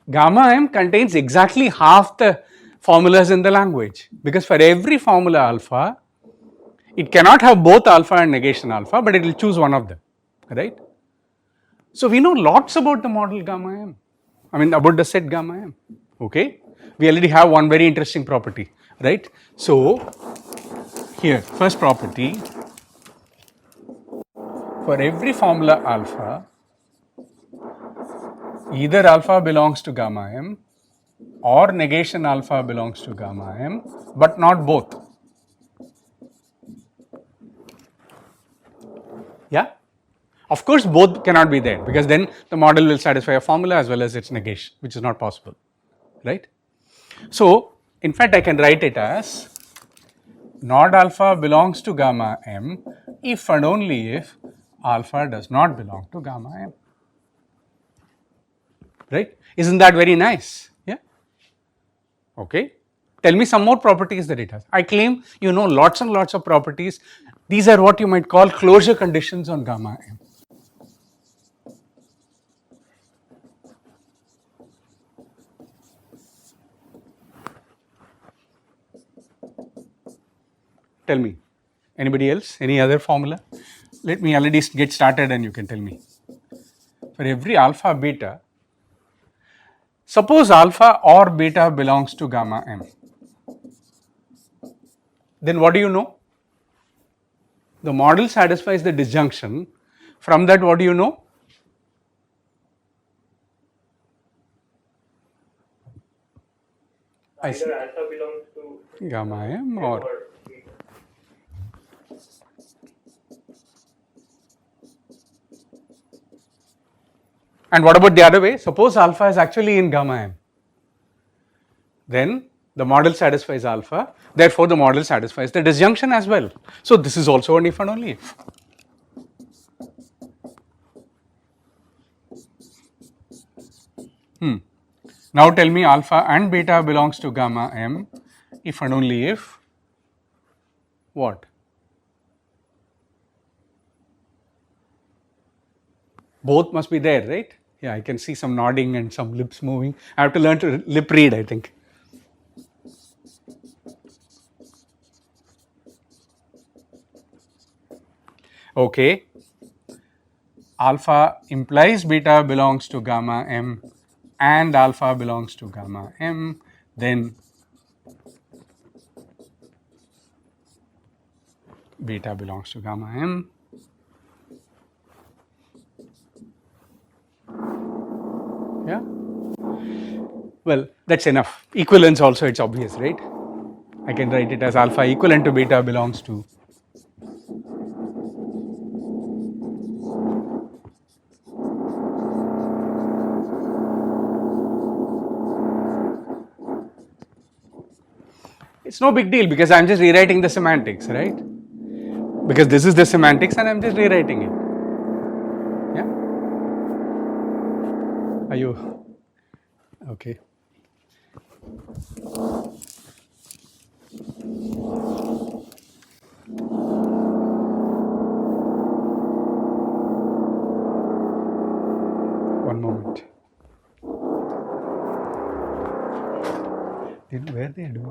Gamma M contains exactly half the formulas in the language, because for every formula alpha, it cannot have both alpha and negation alpha, but it will choose one of them, right? So we know lots about the model gamma M, about the set gamma M, okay? We already have one very interesting property, right? So here, first property, for every formula alpha, either alpha belongs to gamma m or negation alpha belongs to gamma m, but not both. Yeah? Of course, both cannot be there because then the model will satisfy a formula as well as its negation, which is not possible, right? So, in fact, I can write it as not alpha belongs to gamma m if and only if alpha does not belong to gamma m, right? Isn't that very nice? Yeah. Okay. Tell me some more properties that it has. I claim you know lots and lots of properties. These are what you might call closure conditions on gamma m. Tell me, anybody else? Any other formula? Let me already get started and you can tell me. For every alpha beta, suppose alpha or beta belongs to gamma m. Then what do you know? The model satisfies the disjunction. From that, what do you know? Either alpha belongs to Gamma m or beta. and what about the other way? Suppose alpha is actually in gamma m. Then the model satisfies alpha, therefore the model satisfies the disjunction as well. So this is also an if and only if. Now tell me alpha and beta belongs to gamma m if and only if what? Both must be there, right? Yeah, I can see some nodding and some lips moving. I have to learn to lip read, I think. Okay. Alpha implies beta belongs to gamma m and alpha belongs to gamma m, then beta belongs to gamma m. Yeah. Well, that's enough. Equivalence also, it's obvious, right? I can write it as alpha equivalent to beta belongs to it's no big deal because I'm just rewriting the semantics, right? Because this is the semantics and I'm just rewriting it. Yeah? Are you okay? One moment. Where they do?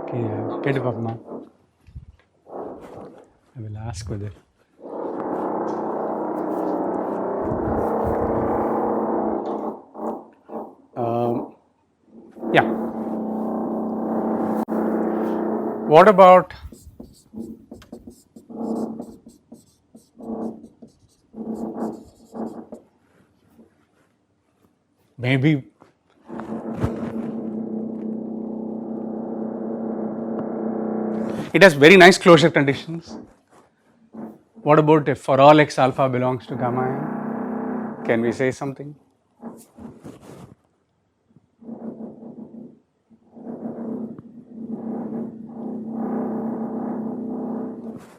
Okay, get it up, man. I will ask whether. Yeah. What about maybe it has very nice closure conditions. What about if for all x alpha belongs to gamma m? Can we say something?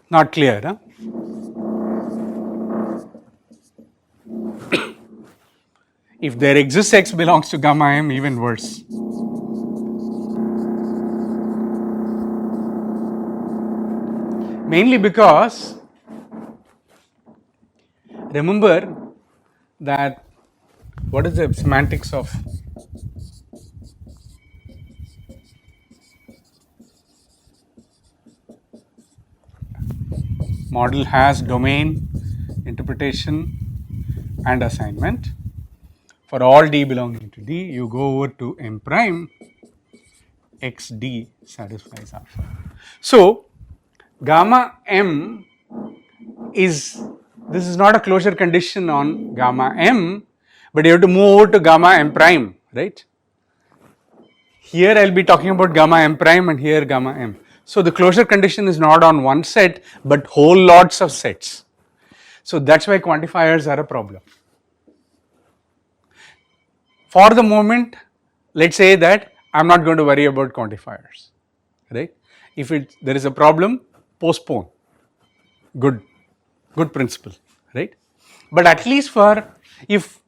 Not clear, huh? If there exists x belongs to gamma m, even worse. Mainly because remember that what is the semantics of model has domain, interpretation and assignment. For all d belonging to d, you go over to m prime, xd satisfies alpha. So, gamma m is, this is not a closure condition on gamma m, but you have to move over to gamma m prime, right? Here I'll be talking about gamma m prime and here gamma m. So the closure condition is not on one set but whole lots of sets. So that's why quantifiers are a problem. For the moment, let's say that I'm not going to worry about quantifiers, right? If there is a problem, postpone. Good principle, right? But at least for if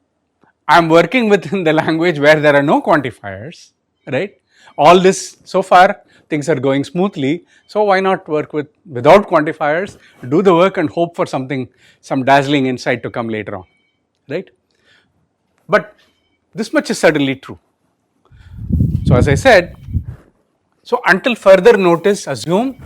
I'm working within the language where there are no quantifiers, right? All this so far things are going smoothly, so why not work without quantifiers, do the work and hope for some dazzling insight to come later on, right? But this much is certainly true. So as I said, so until further notice, assume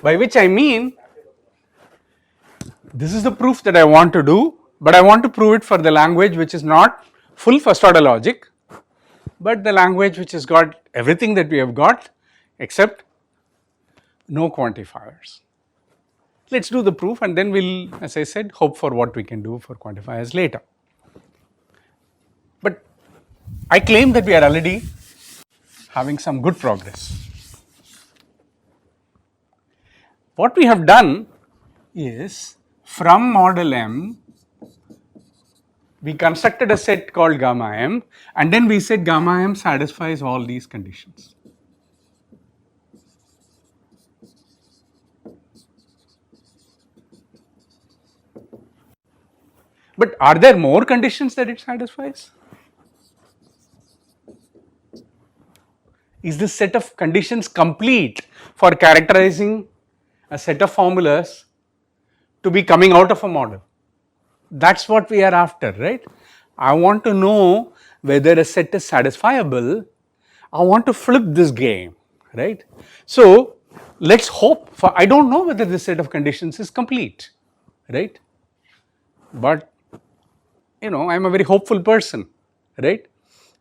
by which I mean this is the proof that I want to do, but I want to prove it for the language which is not full first order logic, but the language which has got everything that we have got except no quantifiers. Let's do the proof and then we'll, as I said, hope for what we can do for quantifiers later. But I claim that we are already having some good progress. What we have done is from model M, we constructed a set called gamma M and then we said gamma M satisfies all these conditions. But are there more conditions that it satisfies? Is this set of conditions complete for characterizing a set of formulas to be coming out of a model? That's what we are after, right? I want to know whether a set is satisfiable. I want to flip this game, right? So let's hope for, I don't know whether this set of conditions is complete, right? But you know, I'm a very hopeful person, right?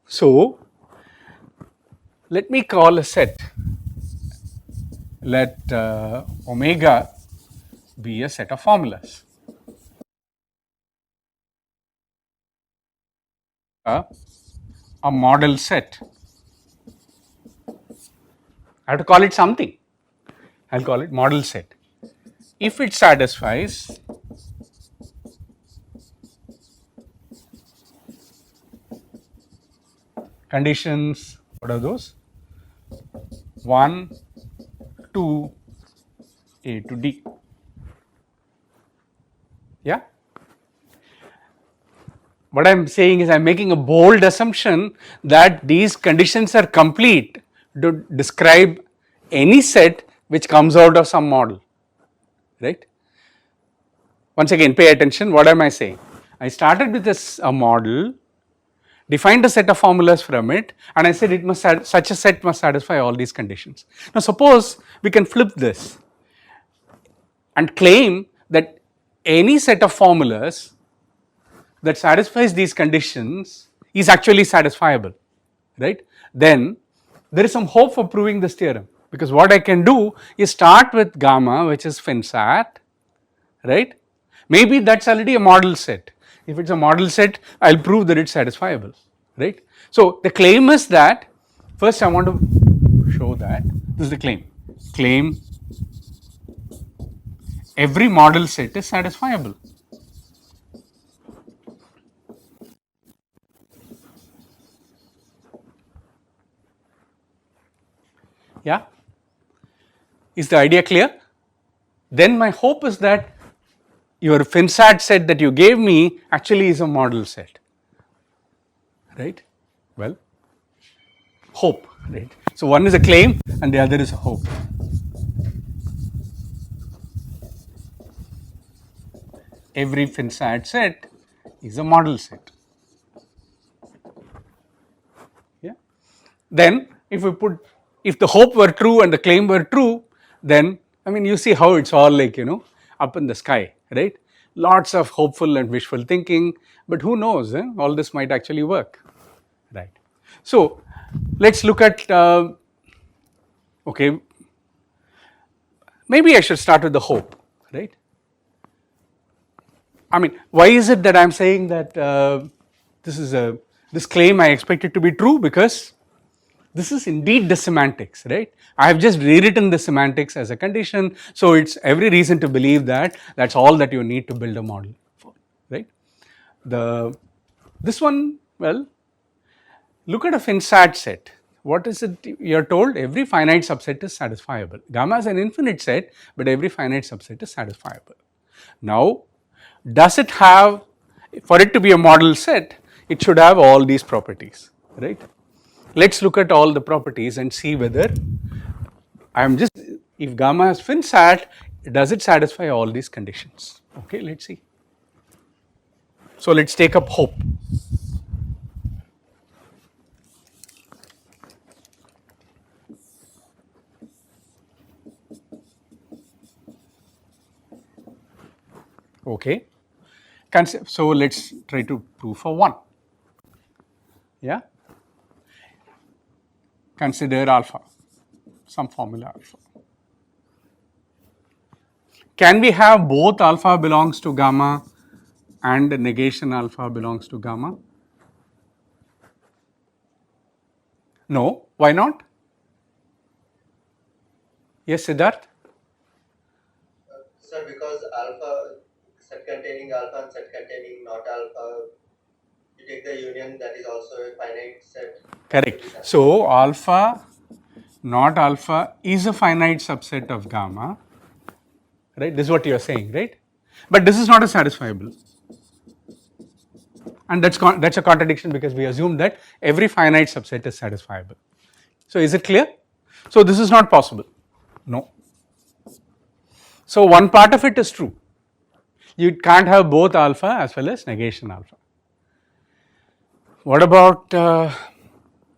So let me call a set, let omega be a set of formulas. A model set. I have to call it something. I'll call it model set. If it satisfies conditions, what are those? 1, 2, A to D. Yeah? What I am saying is I am making a bold assumption that these conditions are complete to describe any set which comes out of some model, right? Once again, pay attention, what am I saying? I started with a model, defined a set of formulas from it, and I said it must such a set must satisfy all these conditions. Now suppose we can flip this and claim that any set of formulas that satisfies these conditions is actually satisfiable, right? Then there is some hope for proving this theorem, because what I can do is start with gamma, which is finsat, right? Maybe that's already a model set. If it's a model set, I'll prove that it's satisfiable, right? So the claim is that, first I want to show that, this is the claim. Claim every model set is satisfiable. Yeah? Is the idea clear? Then my hope is that your finsat set that you gave me actually is a model set, right? Well, hope, right? So one is a claim and the other is a hope. Every finsat set is a model set. Yeah. Then if the hope were true and the claim were true, then I mean you see how it's all like, you know, up in the sky, right? Lots of hopeful and wishful thinking, but who knows, all this might actually work, right? So let's look at, okay, maybe I should start with the hope, right? I mean, why is it that I'm saying that this claim I expect it to be true? Because this is indeed the semantics, right? I have just rewritten the semantics as a condition, so it's every reason to believe that that's all that you need to build a model for, right? This one, well, look at a FinSat set. What is it you're told? Every finite subset is satisfiable. Gamma is an infinite set, but every finite subset is satisfiable. Now, does it have, for it to be a model set, it should have all these properties, right? Let's look at all the properties and see whether if gamma is FinSat, does it satisfy all these conditions? Okay, let's see. So let's take up hope. Okay, so let's try to prove for 1. Yeah, consider alpha, some formula alpha. Can we have both alpha belongs to gamma and negation alpha belongs to gamma? No, why not? Yes, Siddharth? Sir, because alpha, set containing alpha and set containing not alpha, you take the union, that is also a finite set. Correct. So alpha not alpha is a finite subset of gamma, right? This is what you are saying, right? But this is not a satisfiable, and that's a contradiction because we assume that every finite subset is satisfiable. So is it clear? So this is not possible. No. So one part of it is true. You can't have both alpha as well as negation alpha. What about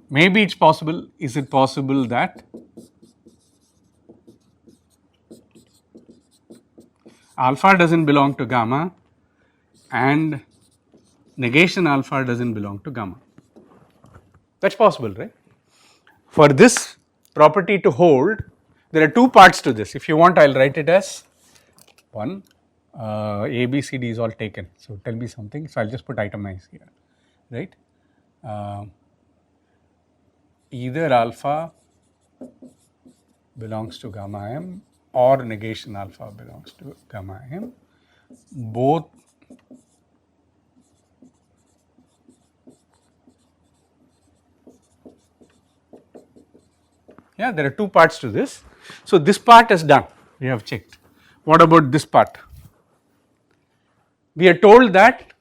maybe it's possible? Is it possible that alpha doesn't belong to gamma and negation alpha doesn't belong to gamma? That's possible, right? For this property to hold, there are 2 parts to this. If you want, I'll write it as 1. A, B, C, D is all taken. So tell me something. So I'll just put itemize here, right? Either alpha belongs to gamma m or negation alpha belongs to gamma m. Both yeah, there are 2 parts to this. So this part is done. We have checked. What about this part? We are told that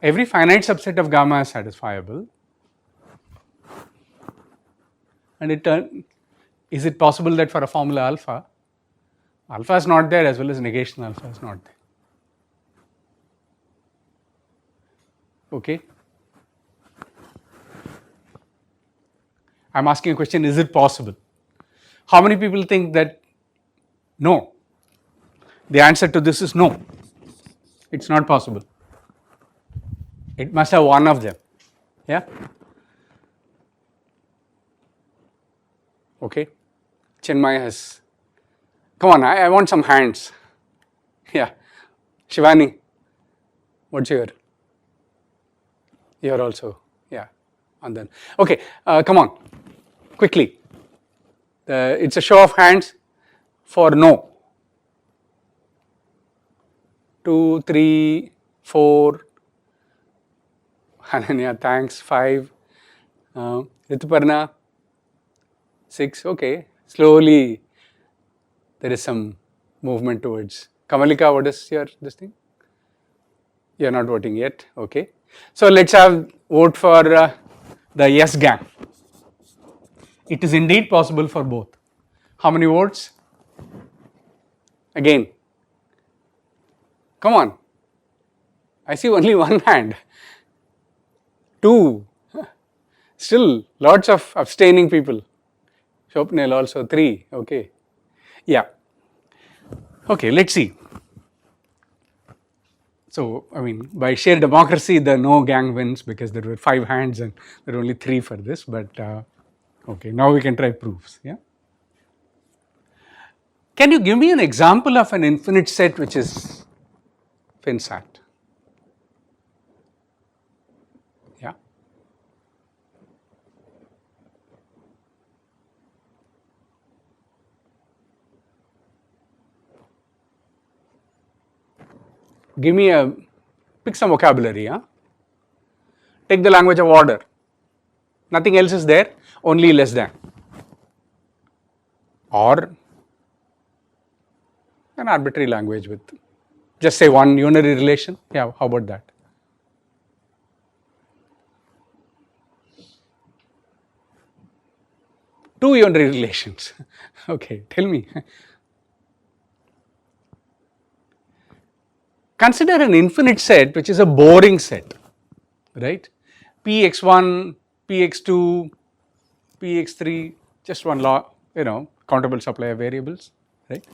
every finite subset of gamma is satisfiable, and is it possible that for a formula alpha, alpha is not there as well as negation alpha is not there? Okay. I am asking a question, is it possible? How many people think that no? The answer to this is no. It's not possible. It must have one of them. Yeah? Okay. Chinmay has, come on, I want some hands. Yeah. Shivani, what's your? You're also, yeah, and then, okay, come on, quickly. It's a show of hands for no. 2, 3, 4, Hananya, thanks, 5, Rituparna, 6, okay, slowly there is some movement towards. Kamalika, what is your this thing? You are not voting yet, okay. So let's have vote for the yes gang. It is indeed possible for both. How many votes? Again, come on. I see only one hand. 2. Still lots of abstaining people. Shopnel also 3. Okay. Yeah. Okay, let's see. So, I mean, by sheer democracy, the no gang wins because there were 5 hands and there are only 3 for this. But okay, now we can try proofs. Yeah. Can you give me an example of an infinite set which is FinSat? Yeah. Give me pick some vocabulary. Huh? Take the language of order. Nothing else is there, only less than. Or an arbitrary language with just say one unary relation. Yeah, how about that? Two unary relations. Okay, tell me. Consider an infinite set which is a boring set, right? Px1, Px2, Px3, just one law, countable supply of variables, right?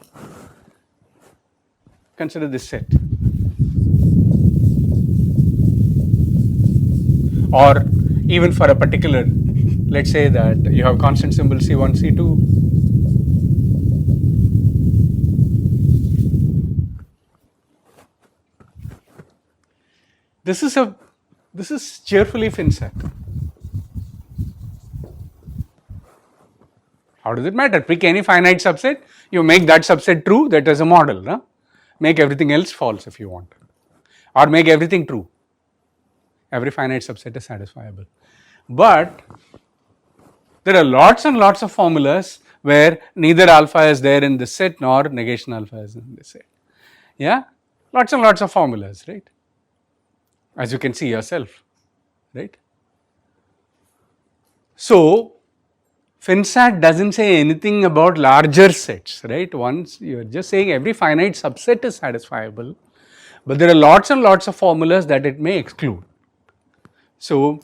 Consider this set. Or even for a particular, let's say that you have constant symbol C1, C2. This is cheerfully FinSat. How does it matter? Pick any finite subset, you make that subset true, that is a model. Huh? Make everything else false if you want, or make everything true. Every finite subset is satisfiable. But there are lots and lots of formulas where neither alpha is there in this set nor negation alpha is in this set. Yeah, lots and lots of formulas, right? As you can see yourself, right? So, FinSat doesn't say anything about larger sets, right? Once you are just saying every finite subset is satisfiable, but there are lots and lots of formulas that it may exclude. So,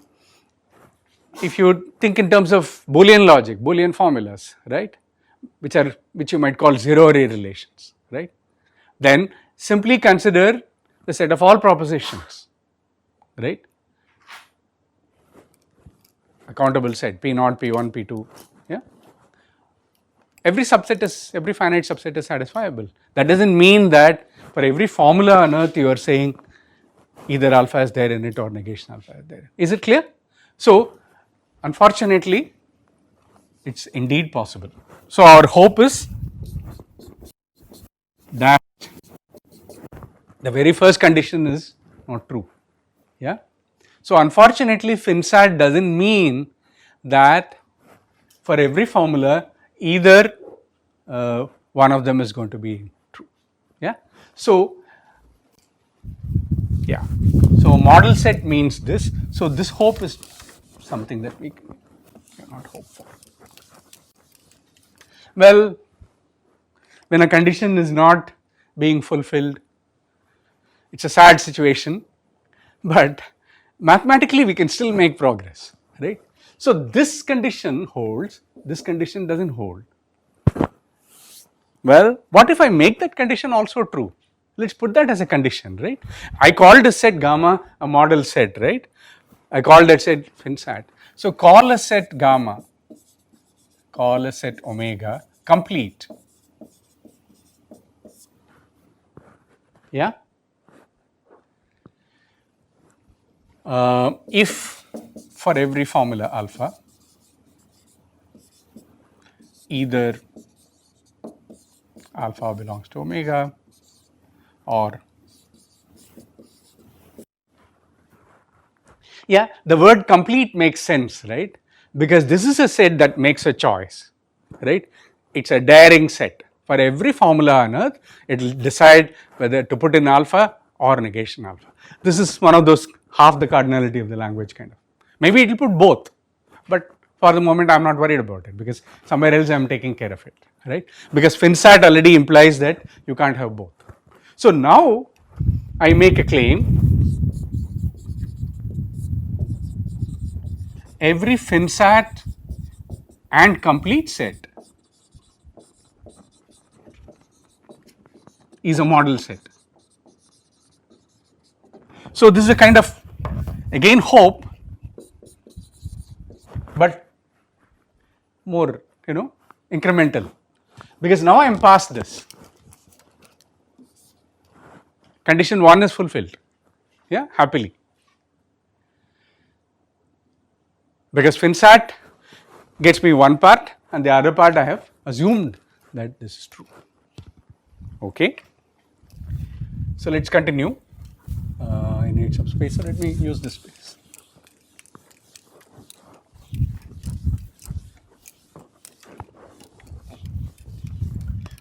if you think in terms of Boolean logic, Boolean formulas, right, which you might call zero array relations, right, then simply consider the set of all propositions, right, a countable set P0, P1, P2, yeah. Every finite subset is satisfiable. That doesn't mean that for every formula on earth you are saying either alpha is there in it or negation alpha is there. Is it clear? So, unfortunately, it's indeed possible. So, our hope is that the very first condition is not true. Yeah. So, unfortunately, FinSat doesn't mean that for every formula either one of them is going to be true. Yeah. So, yeah. So, model set means this. So, this hope is something that we cannot hope for. Well, when a condition is not being fulfilled, it's a sad situation, but mathematically we can still make progress, right? So, this condition holds, this condition doesn't hold. Well, what if I make that condition also true? Let's put that as a condition, right? I called this set gamma a model set, right? I called that set FinSat. So, call a set gamma, call a set omega complete. Yeah. If for every formula alpha, either alpha belongs to omega or, yeah, the word complete makes sense, right? Because this is a set that makes a choice, right? It's a daring set. For every formula on earth, it will decide whether to put in alpha or negation alpha. This is one of those half the cardinality of the language kind of. Maybe it will put both, but for the moment I am not worried about it because somewhere else I am taking care of it, right? Because FinSat already implies that you can't have both. So now I make a claim. Every FinSat and complete set is a model set. So this is a kind of, again, hope, but more, incremental, because now I am past this. Condition 1 is fulfilled, yeah, happily, because FinSat gets me one part and the other part I have assumed that this is true. Okay. So let us continue. I need some space, so let me use this space.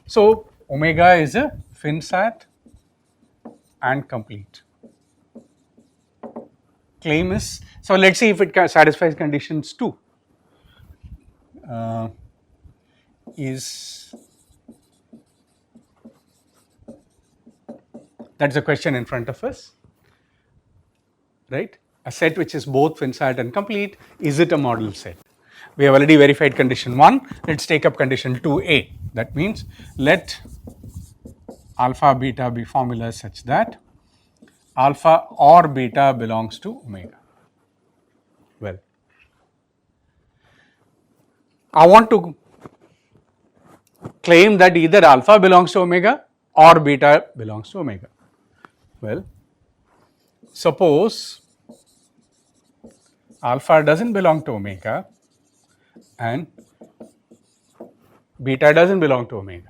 So omega is a FinSat and complete. Claim is, so let us see if it satisfies conditions 2. Is, that is the question in front of us, right? A set which is both FinSat and complete, is it a model set? We have already verified condition 1, let us take up condition 2a. That means let alpha beta be formulas such that alpha or beta belongs to omega. Well, I want to claim that either alpha belongs to omega or beta belongs to omega. Well, suppose alpha does not belong to omega and beta does not belong to omega,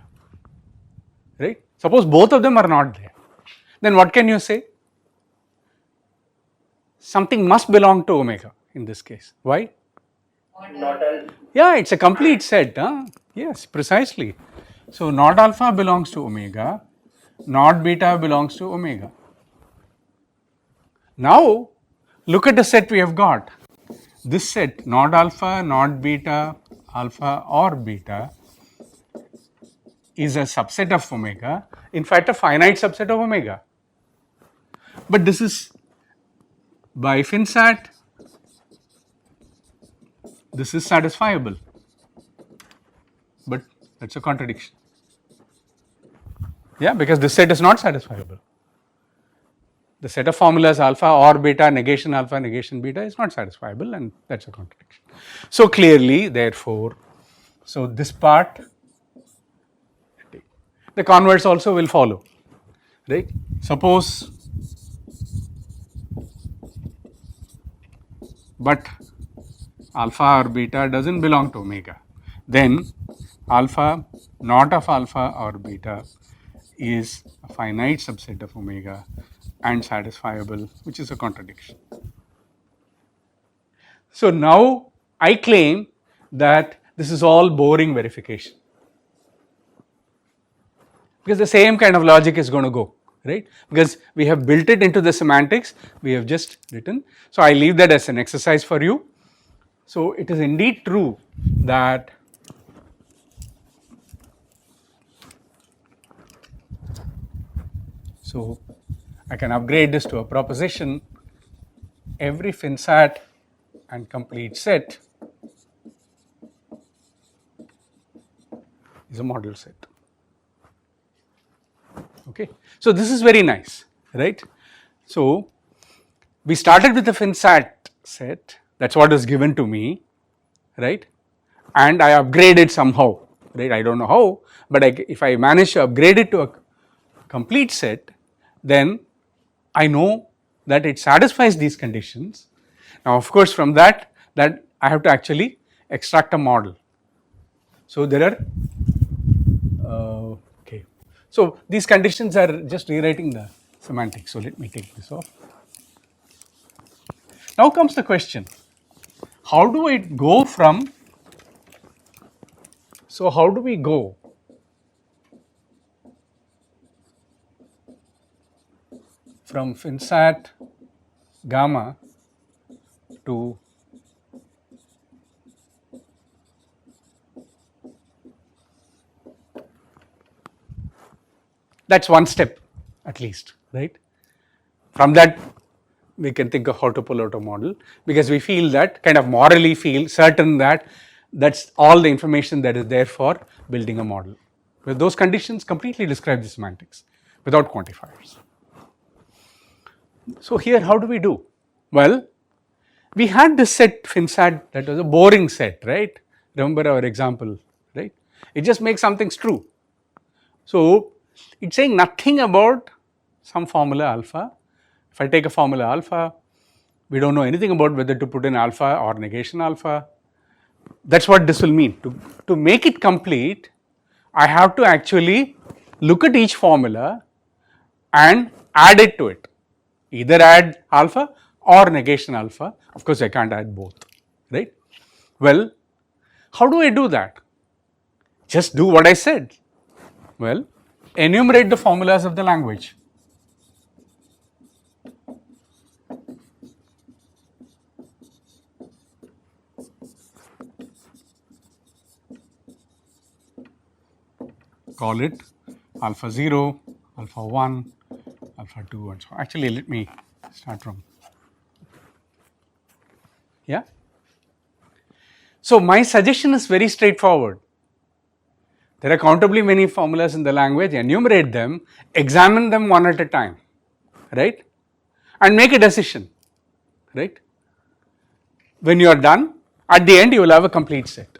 right? Suppose both of them are not there, then what can you say? Something must belong to omega in this case. Why? Not alpha. Yeah, it is a complete set. Yes, precisely. So, not alpha belongs to omega, not beta belongs to omega. Now, look at the set we have got. This set, not alpha, not beta, alpha or beta, is a subset of omega, in fact a finite subset of omega. But this is by FinSat, this is satisfiable, but that is a contradiction. Yeah, because this set is not satisfiable. The set of formulas alpha or beta, negation alpha, negation beta is not satisfiable, and that is a contradiction. So clearly, therefore, so this part, the converse also will follow, right? Suppose, but alpha or beta does not belong to omega, then alpha not of alpha or beta is a finite subset of omega and satisfiable, which is a contradiction. So now I claim that this is all boring verification, because the same kind of logic is going to go, right? Because we have built it into the semantics, we have just written. So I leave that as an exercise for you. So it is indeed true that so I can upgrade this to a proposition: every FinSat and complete set is a model set. Okay. So this is very nice, right? So we started with the FinSat set, that is what is given to me, right? And I upgraded somehow, right? I do not know how, but if I manage to upgrade it to a complete set, then I know that it satisfies these conditions. Now of course from that I have to actually extract a model. So there are okay. So these conditions are just rewriting the semantics. So let me take this off. Now comes the question, how do I go from, so how do we go from FinSat gamma to that is one step at least, right? From that we can think of how to pull out a model, because we feel that, kind of morally feel certain that that's all the information that is there for building a model, where those conditions completely describe the semantics without quantifiers. So here how do we do? Well, we had this set FinSat that was a boring set, right? Remember our example, right? It just makes some things true. So it's saying nothing about some formula alpha. If I take a formula alpha, we don't know anything about whether to put in alpha or negation alpha. That's what this will mean. To make it complete, I have to actually look at each formula and add it to it. Either add alpha or negation alpha. Of course, I can't add both, right? Well, how do I do that? Just do what I said. Well, enumerate the formulas of the language. Call it alpha 0, alpha 1, alpha 2 and so on. Actually, let me start from, yeah. So, my suggestion is very straightforward. There are countably many formulas in the language, enumerate them, examine them one at a time, right, and make a decision, right. When you are done, at the end you will have a complete set,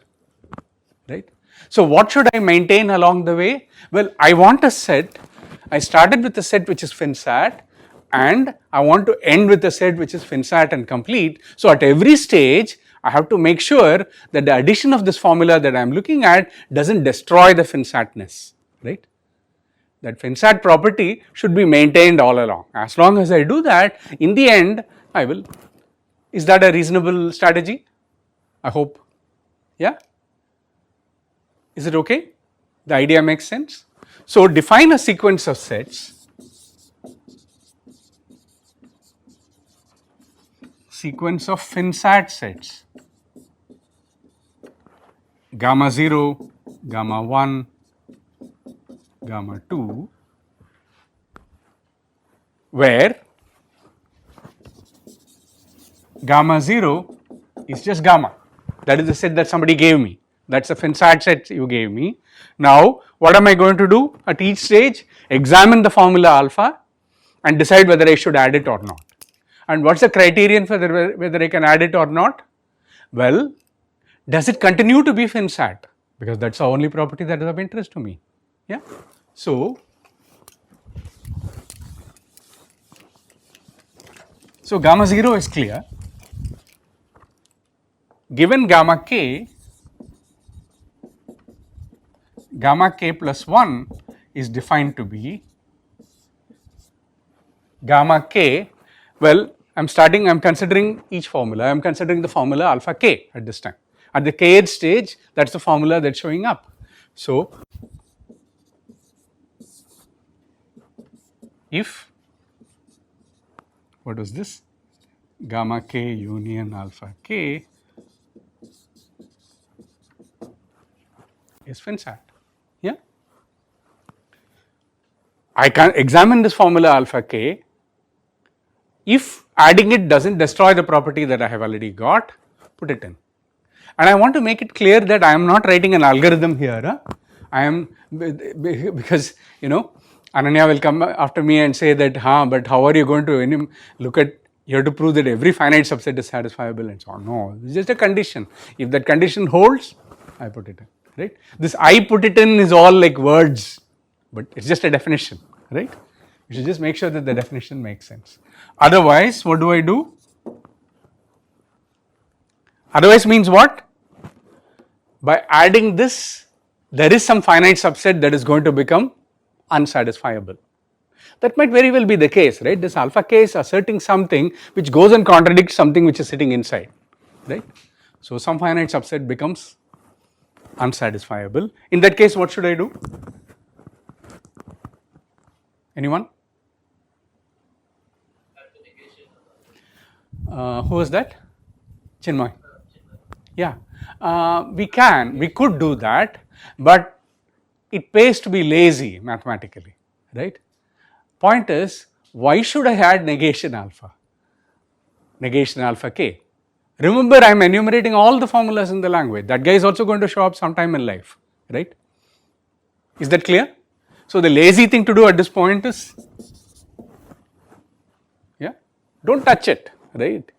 right. So, what should I maintain along the way? Well, I want a set. I started with a set which is FinSat and I want to end with a set which is FinSat and complete. So, at every stage I have to make sure that the addition of this formula that I am looking at does not destroy the FinSatness, right. That FinSat property should be maintained all along. As long as I do that, in the end I will. Is that a reasonable strategy? I hope, yeah. Is it okay? The idea makes sense? So, define a sequence of sets, sequence of FinSat sets, gamma 0, gamma 1, gamma 2, where gamma 0 is just gamma. That is the set that somebody gave me. That is a FinSat set you gave me. Now, what am I going to do at each stage? Examine the formula alpha and decide whether I should add it or not. And what is the criterion for whether I can add it or not? Well, does it continue to be FinSat? Because that is the only property that is of interest to me. Yeah. So gamma 0 is clear. Given gamma k plus 1 is defined to be gamma k. Well, I am considering each formula. I am considering the formula alpha k at this time. At the kth stage, that is the formula that is showing up. So, if, what was this? Gamma k union alpha k is FinSat. Yeah. I can examine this formula alpha k. If adding it does not destroy the property that I have already got, put it in. And I want to make it clear that I am not writing an algorithm here. I am, because Ananya will come after me and say that, but how are you going to look at, you have to prove that every finite subset is satisfiable and so on. No, it is just a condition. If that condition holds, I put it in, right. This I put it in is all like words, but it is just a definition, right. You should just make sure that the definition makes sense. Otherwise, what do I do? Otherwise means what? By adding this, there is some finite subset that is going to become unsatisfiable. That might very well be the case, right? This alpha k is asserting something which goes and contradicts something which is sitting inside, right? So, some finite subset becomes unsatisfiable. In that case, what should I do? Anyone? Who is that? Chinmay. Yeah, we could do that, but it pays to be lazy mathematically, right? Point is, why should I add negation alpha k? Remember, I am enumerating all the formulas in the language. That guy is also going to show up sometime in life, right? Is that clear? So, the lazy thing to do at this point is, yeah. don't touch it, right?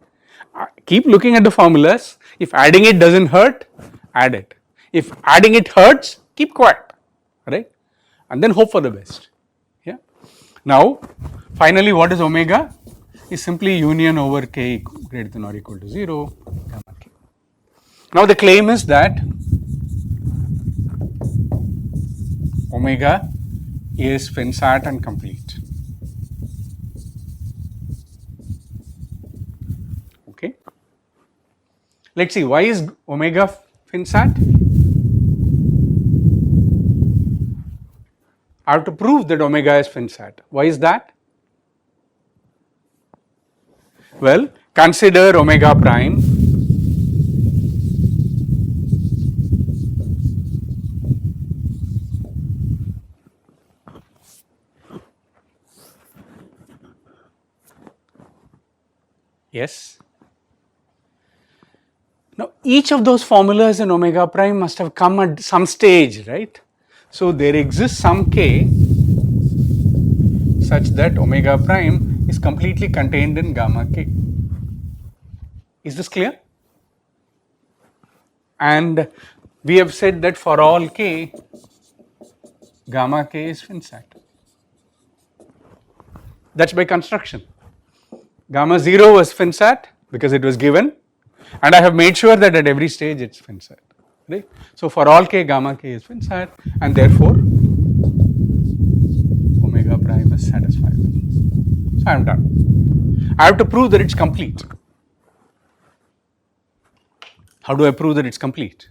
Keep looking at the formulas. If adding it doesn't hurt, add it. If adding it hurts, keep quiet, right? And then hope for the best. Yeah. Now, finally, what is omega? Is simply union over k greater than or equal to 0, gamma k. Now, the claim is that omega is finsat and complete. Okay. Let us see, why is omega finsat? I have to prove that omega is finsat. Why is that? Well, consider omega prime yes. Now, each of those formulas in omega prime must have come at some stage, right? So, there exists some k such that omega prime is completely contained in gamma k. Is this clear? And we have said that for all k, gamma k is finsat. That is by construction. Gamma 0 was finsat because it was given, and I have made sure that at every stage it is finsat, right. So, for all k, gamma k is finsat, and therefore omega prime is satisfiable. So, I am done. I have to prove that it is complete. How do I prove that it is complete?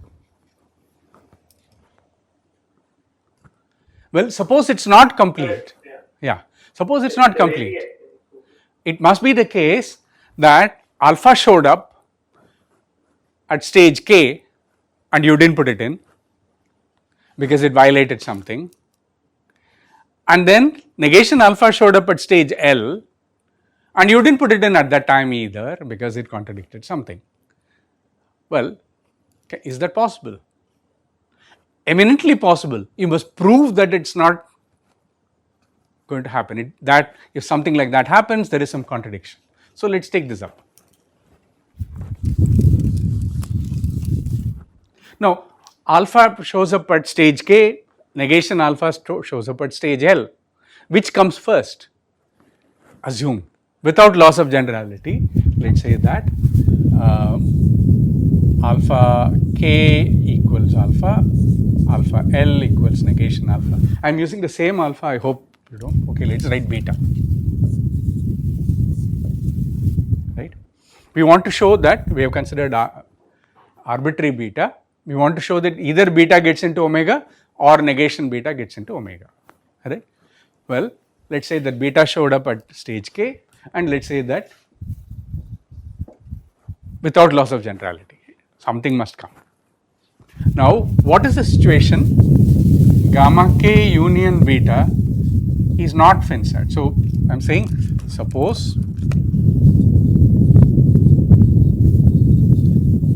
Well, suppose it is not complete. Yeah, suppose it is not complete. It must be the case that alpha showed up at stage k and you did not put it in because it violated something, and then negation alpha showed up at stage L and you did not put it in at that time either because it contradicted something. Well, is that possible? Eminently possible. You must prove that it is not going to happen. That if something like that happens, there is some contradiction. So, let us take this up. Now, alpha shows up at stage k, negation alpha shows up at stage L. Which comes first? Assume, without loss of generality, let us say that alpha k equals alpha, alpha L equals negation alpha. I am using the same alpha, I hope you don't. Okay, let us write beta. Right? We want to show that we have considered arbitrary beta. We want to show that either beta gets into omega or negation beta gets into omega. Right? Well, let us say that beta showed up at stage k, and let us say that without loss of generality, something must come. Now, what is the situation? Gamma k union beta is not finsat. So, I am saying suppose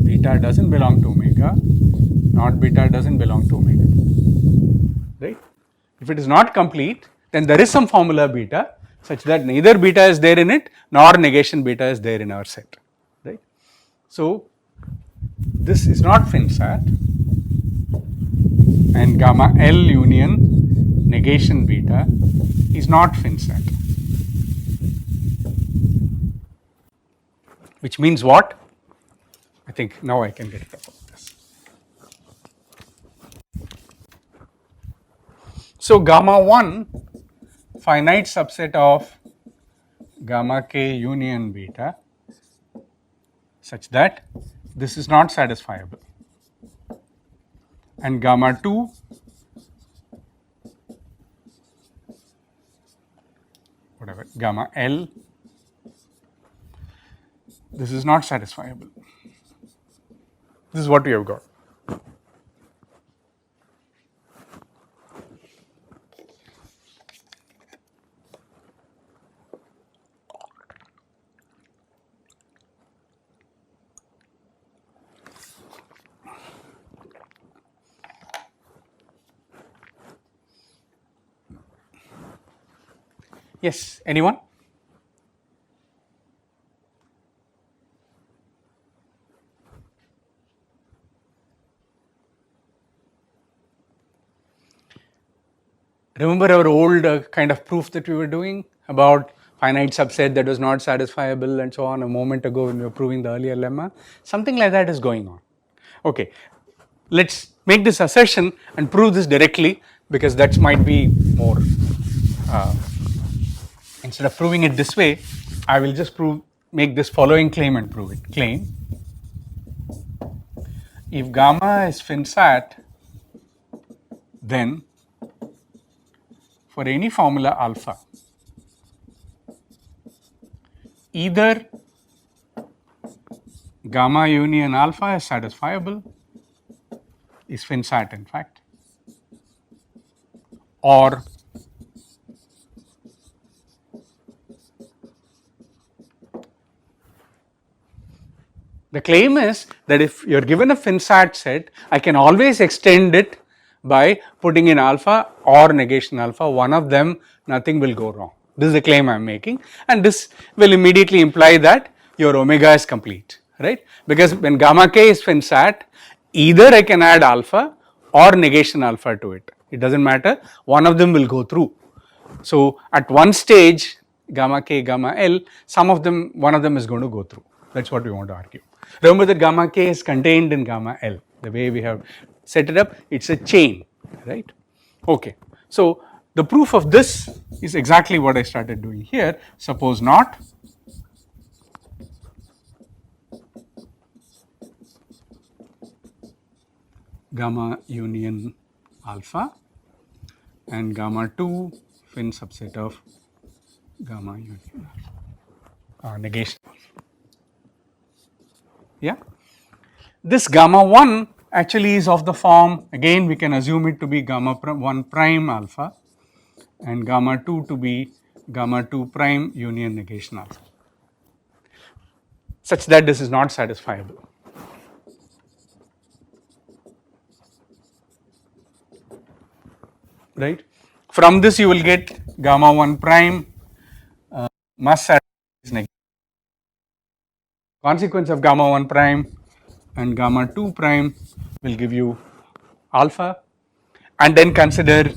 beta does not belong to omega, not beta does not belong to omega, right. If it is not complete, then there is some formula beta such that neither beta is there in it nor negation beta is there in our set, right. So, this is not finsat, and gamma L union negation beta is not finsat, which means what? I think now I can get it about this. So, gamma 1 finite subset of gamma k union beta such that this is not satisfiable, and gamma 2 whatever gamma L, this is not satisfiable. This is what we have got. Yes, anyone? Remember our old kind of proof that we were doing about finite subset that was not satisfiable and so on a moment ago when we were proving the earlier lemma? Something like that is going on. Okay, let's make this assertion and prove this directly, because that might be more, instead of proving it this way, I will just make this following claim and prove it. Claim, if gamma is finsat, then for any formula alpha, either gamma union alpha is satisfiable, is finsat in fact, or the claim is that if you are given a finsat set, I can always extend it by putting in alpha or negation alpha, one of them, nothing will go wrong. This is the claim I am making, and this will immediately imply that your omega is complete, right? Because when gamma k is finsat, either I can add alpha or negation alpha to it. It does not matter, one of them will go through. So at one stage, gamma k, gamma L, one of them is going to go through. That is what we want to argue. Remember that gamma k is contained in gamma L. The way we have set it up, it is a chain, right? Okay. So the proof of this is exactly what I started doing here. Suppose not gamma union alpha and gamma 2 fin subset of gamma union alpha, negation alpha. Yeah. This gamma 1 actually is of the form, again we can assume it to be gamma 1 prime alpha and gamma 2 to be gamma 2 prime union negation alpha, such that this is not satisfiable. Right. From this you will get gamma 1 prime must satisfy negation. Consequence of gamma 1 prime and gamma 2 prime will give you alpha, and then consider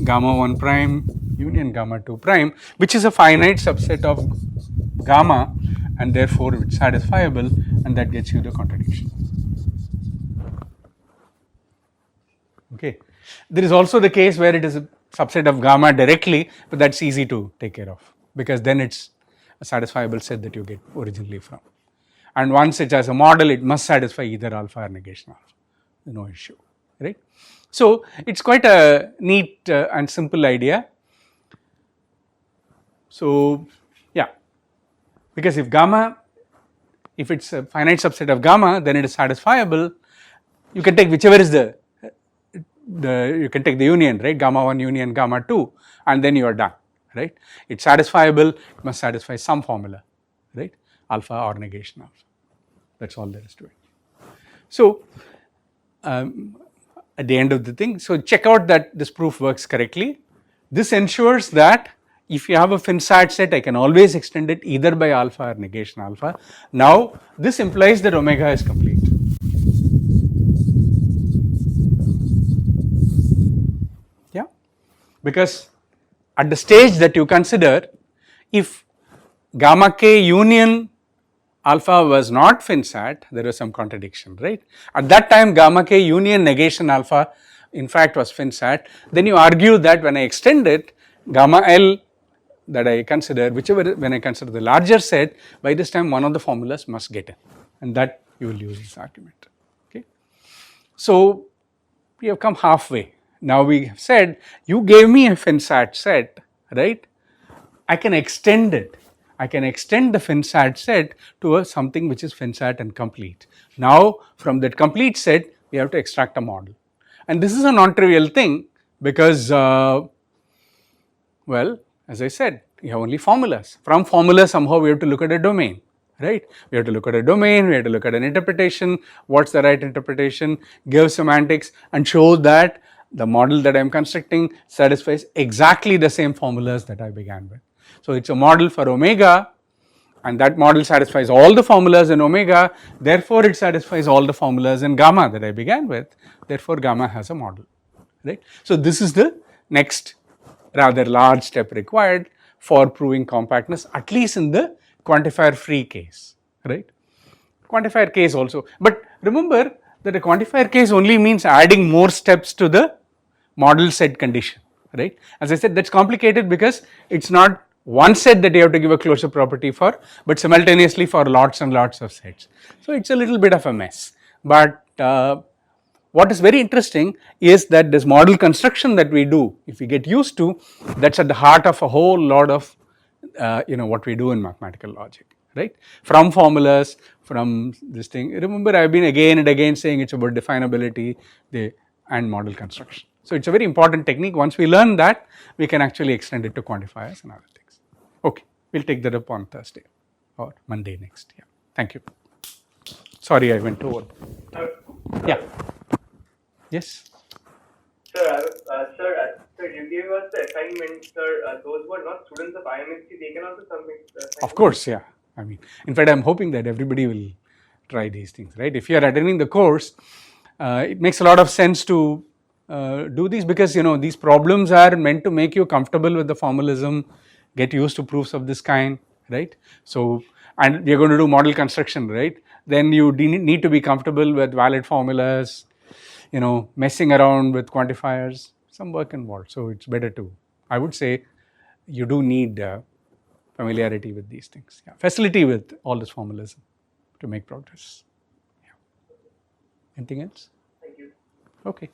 gamma 1 prime union gamma 2 prime, which is a finite subset of gamma and therefore it is satisfiable, and that gets you the contradiction. Okay. There is also the case where it is a subset of gamma directly, but that is easy to take care of, because then it is a satisfiable set that you get originally from, and once it has a model, it must satisfy either alpha or negation alpha, no issue, right. So it is quite a neat and simple idea. So yeah, because if it is a finite subset of gamma, then it is satisfiable. You can take whichever is you can take the union, right, gamma 1 union gamma 2, and then you are done, right. It is satisfiable, it must satisfy some formula, right, alpha or negation alpha, that is all there is to it. So at the end of the thing, so check out that this proof works correctly. This ensures that if you have a finsat set, I can always extend it either by alpha or negation alpha. Now this implies that omega is complete. Yeah, because at the stage that you consider, if gamma k union alpha was not finsat, there was some contradiction, right. At that time gamma k union negation alpha in fact was finsat, then you argue that when I extend it, gamma L that I consider, when I consider the larger set, by this time one of the formulas must get in, and that you will use this argument. Okay. So we have come halfway. Now we have said you gave me a finsat set, right, I can extend it. I can extend the finsat set to something which is finsat and complete. Now from that complete set we have to extract a model, and this is a non-trivial thing because well, as I said, you have only formulas. From formulas somehow we have to look at a domain, right. We have to look at a domain, we have to look at an interpretation, what is the right interpretation, give semantics and show that the model that I am constructing satisfies exactly the same formulas that I began with. So it is a model for omega, and that model satisfies all the formulas in omega, therefore it satisfies all the formulas in gamma that I began with, therefore gamma has a model, right. So this is the next rather large step required for proving compactness, at least in the quantifier free case, right? Quantifier case also, but remember that a quantifier case only means adding more steps to the model set condition, right? As I said, that's complicated because it's not one set that you have to give a closure property for, but simultaneously for lots and lots of sets. So it's a little bit of a mess, but what is very interesting is that this model construction that we do, if we get used to, that's at the heart of a whole lot of what we do in mathematical logic, right? From formulas, from this thing. Remember, I've been again and again saying it's about definability and model construction. So it's a very important technique. Once we learn that, we can actually extend it to quantifiers and other things. Okay, we'll take that up on Thursday or Monday next. Yeah, thank you. Sorry, I went over. Yeah. Yes. Sir, you gave us the assignment, sir. Those who are not students of IMSC, they can also submit the assignment. Of course, yeah. I mean, in fact, I'm hoping that everybody will try these things, right? If you are attending the course, it makes a lot of sense to do these because these problems are meant to make you comfortable with the formalism, get used to proofs of this kind, right? So, and we're going to do model construction, right? Then you need to be comfortable with valid formulas, messing around with quantifiers, some work involved. So it's better to, I would say, you do need familiarity with these things, facility with all this formalism to make progress. Anything else? Thank you. Okay.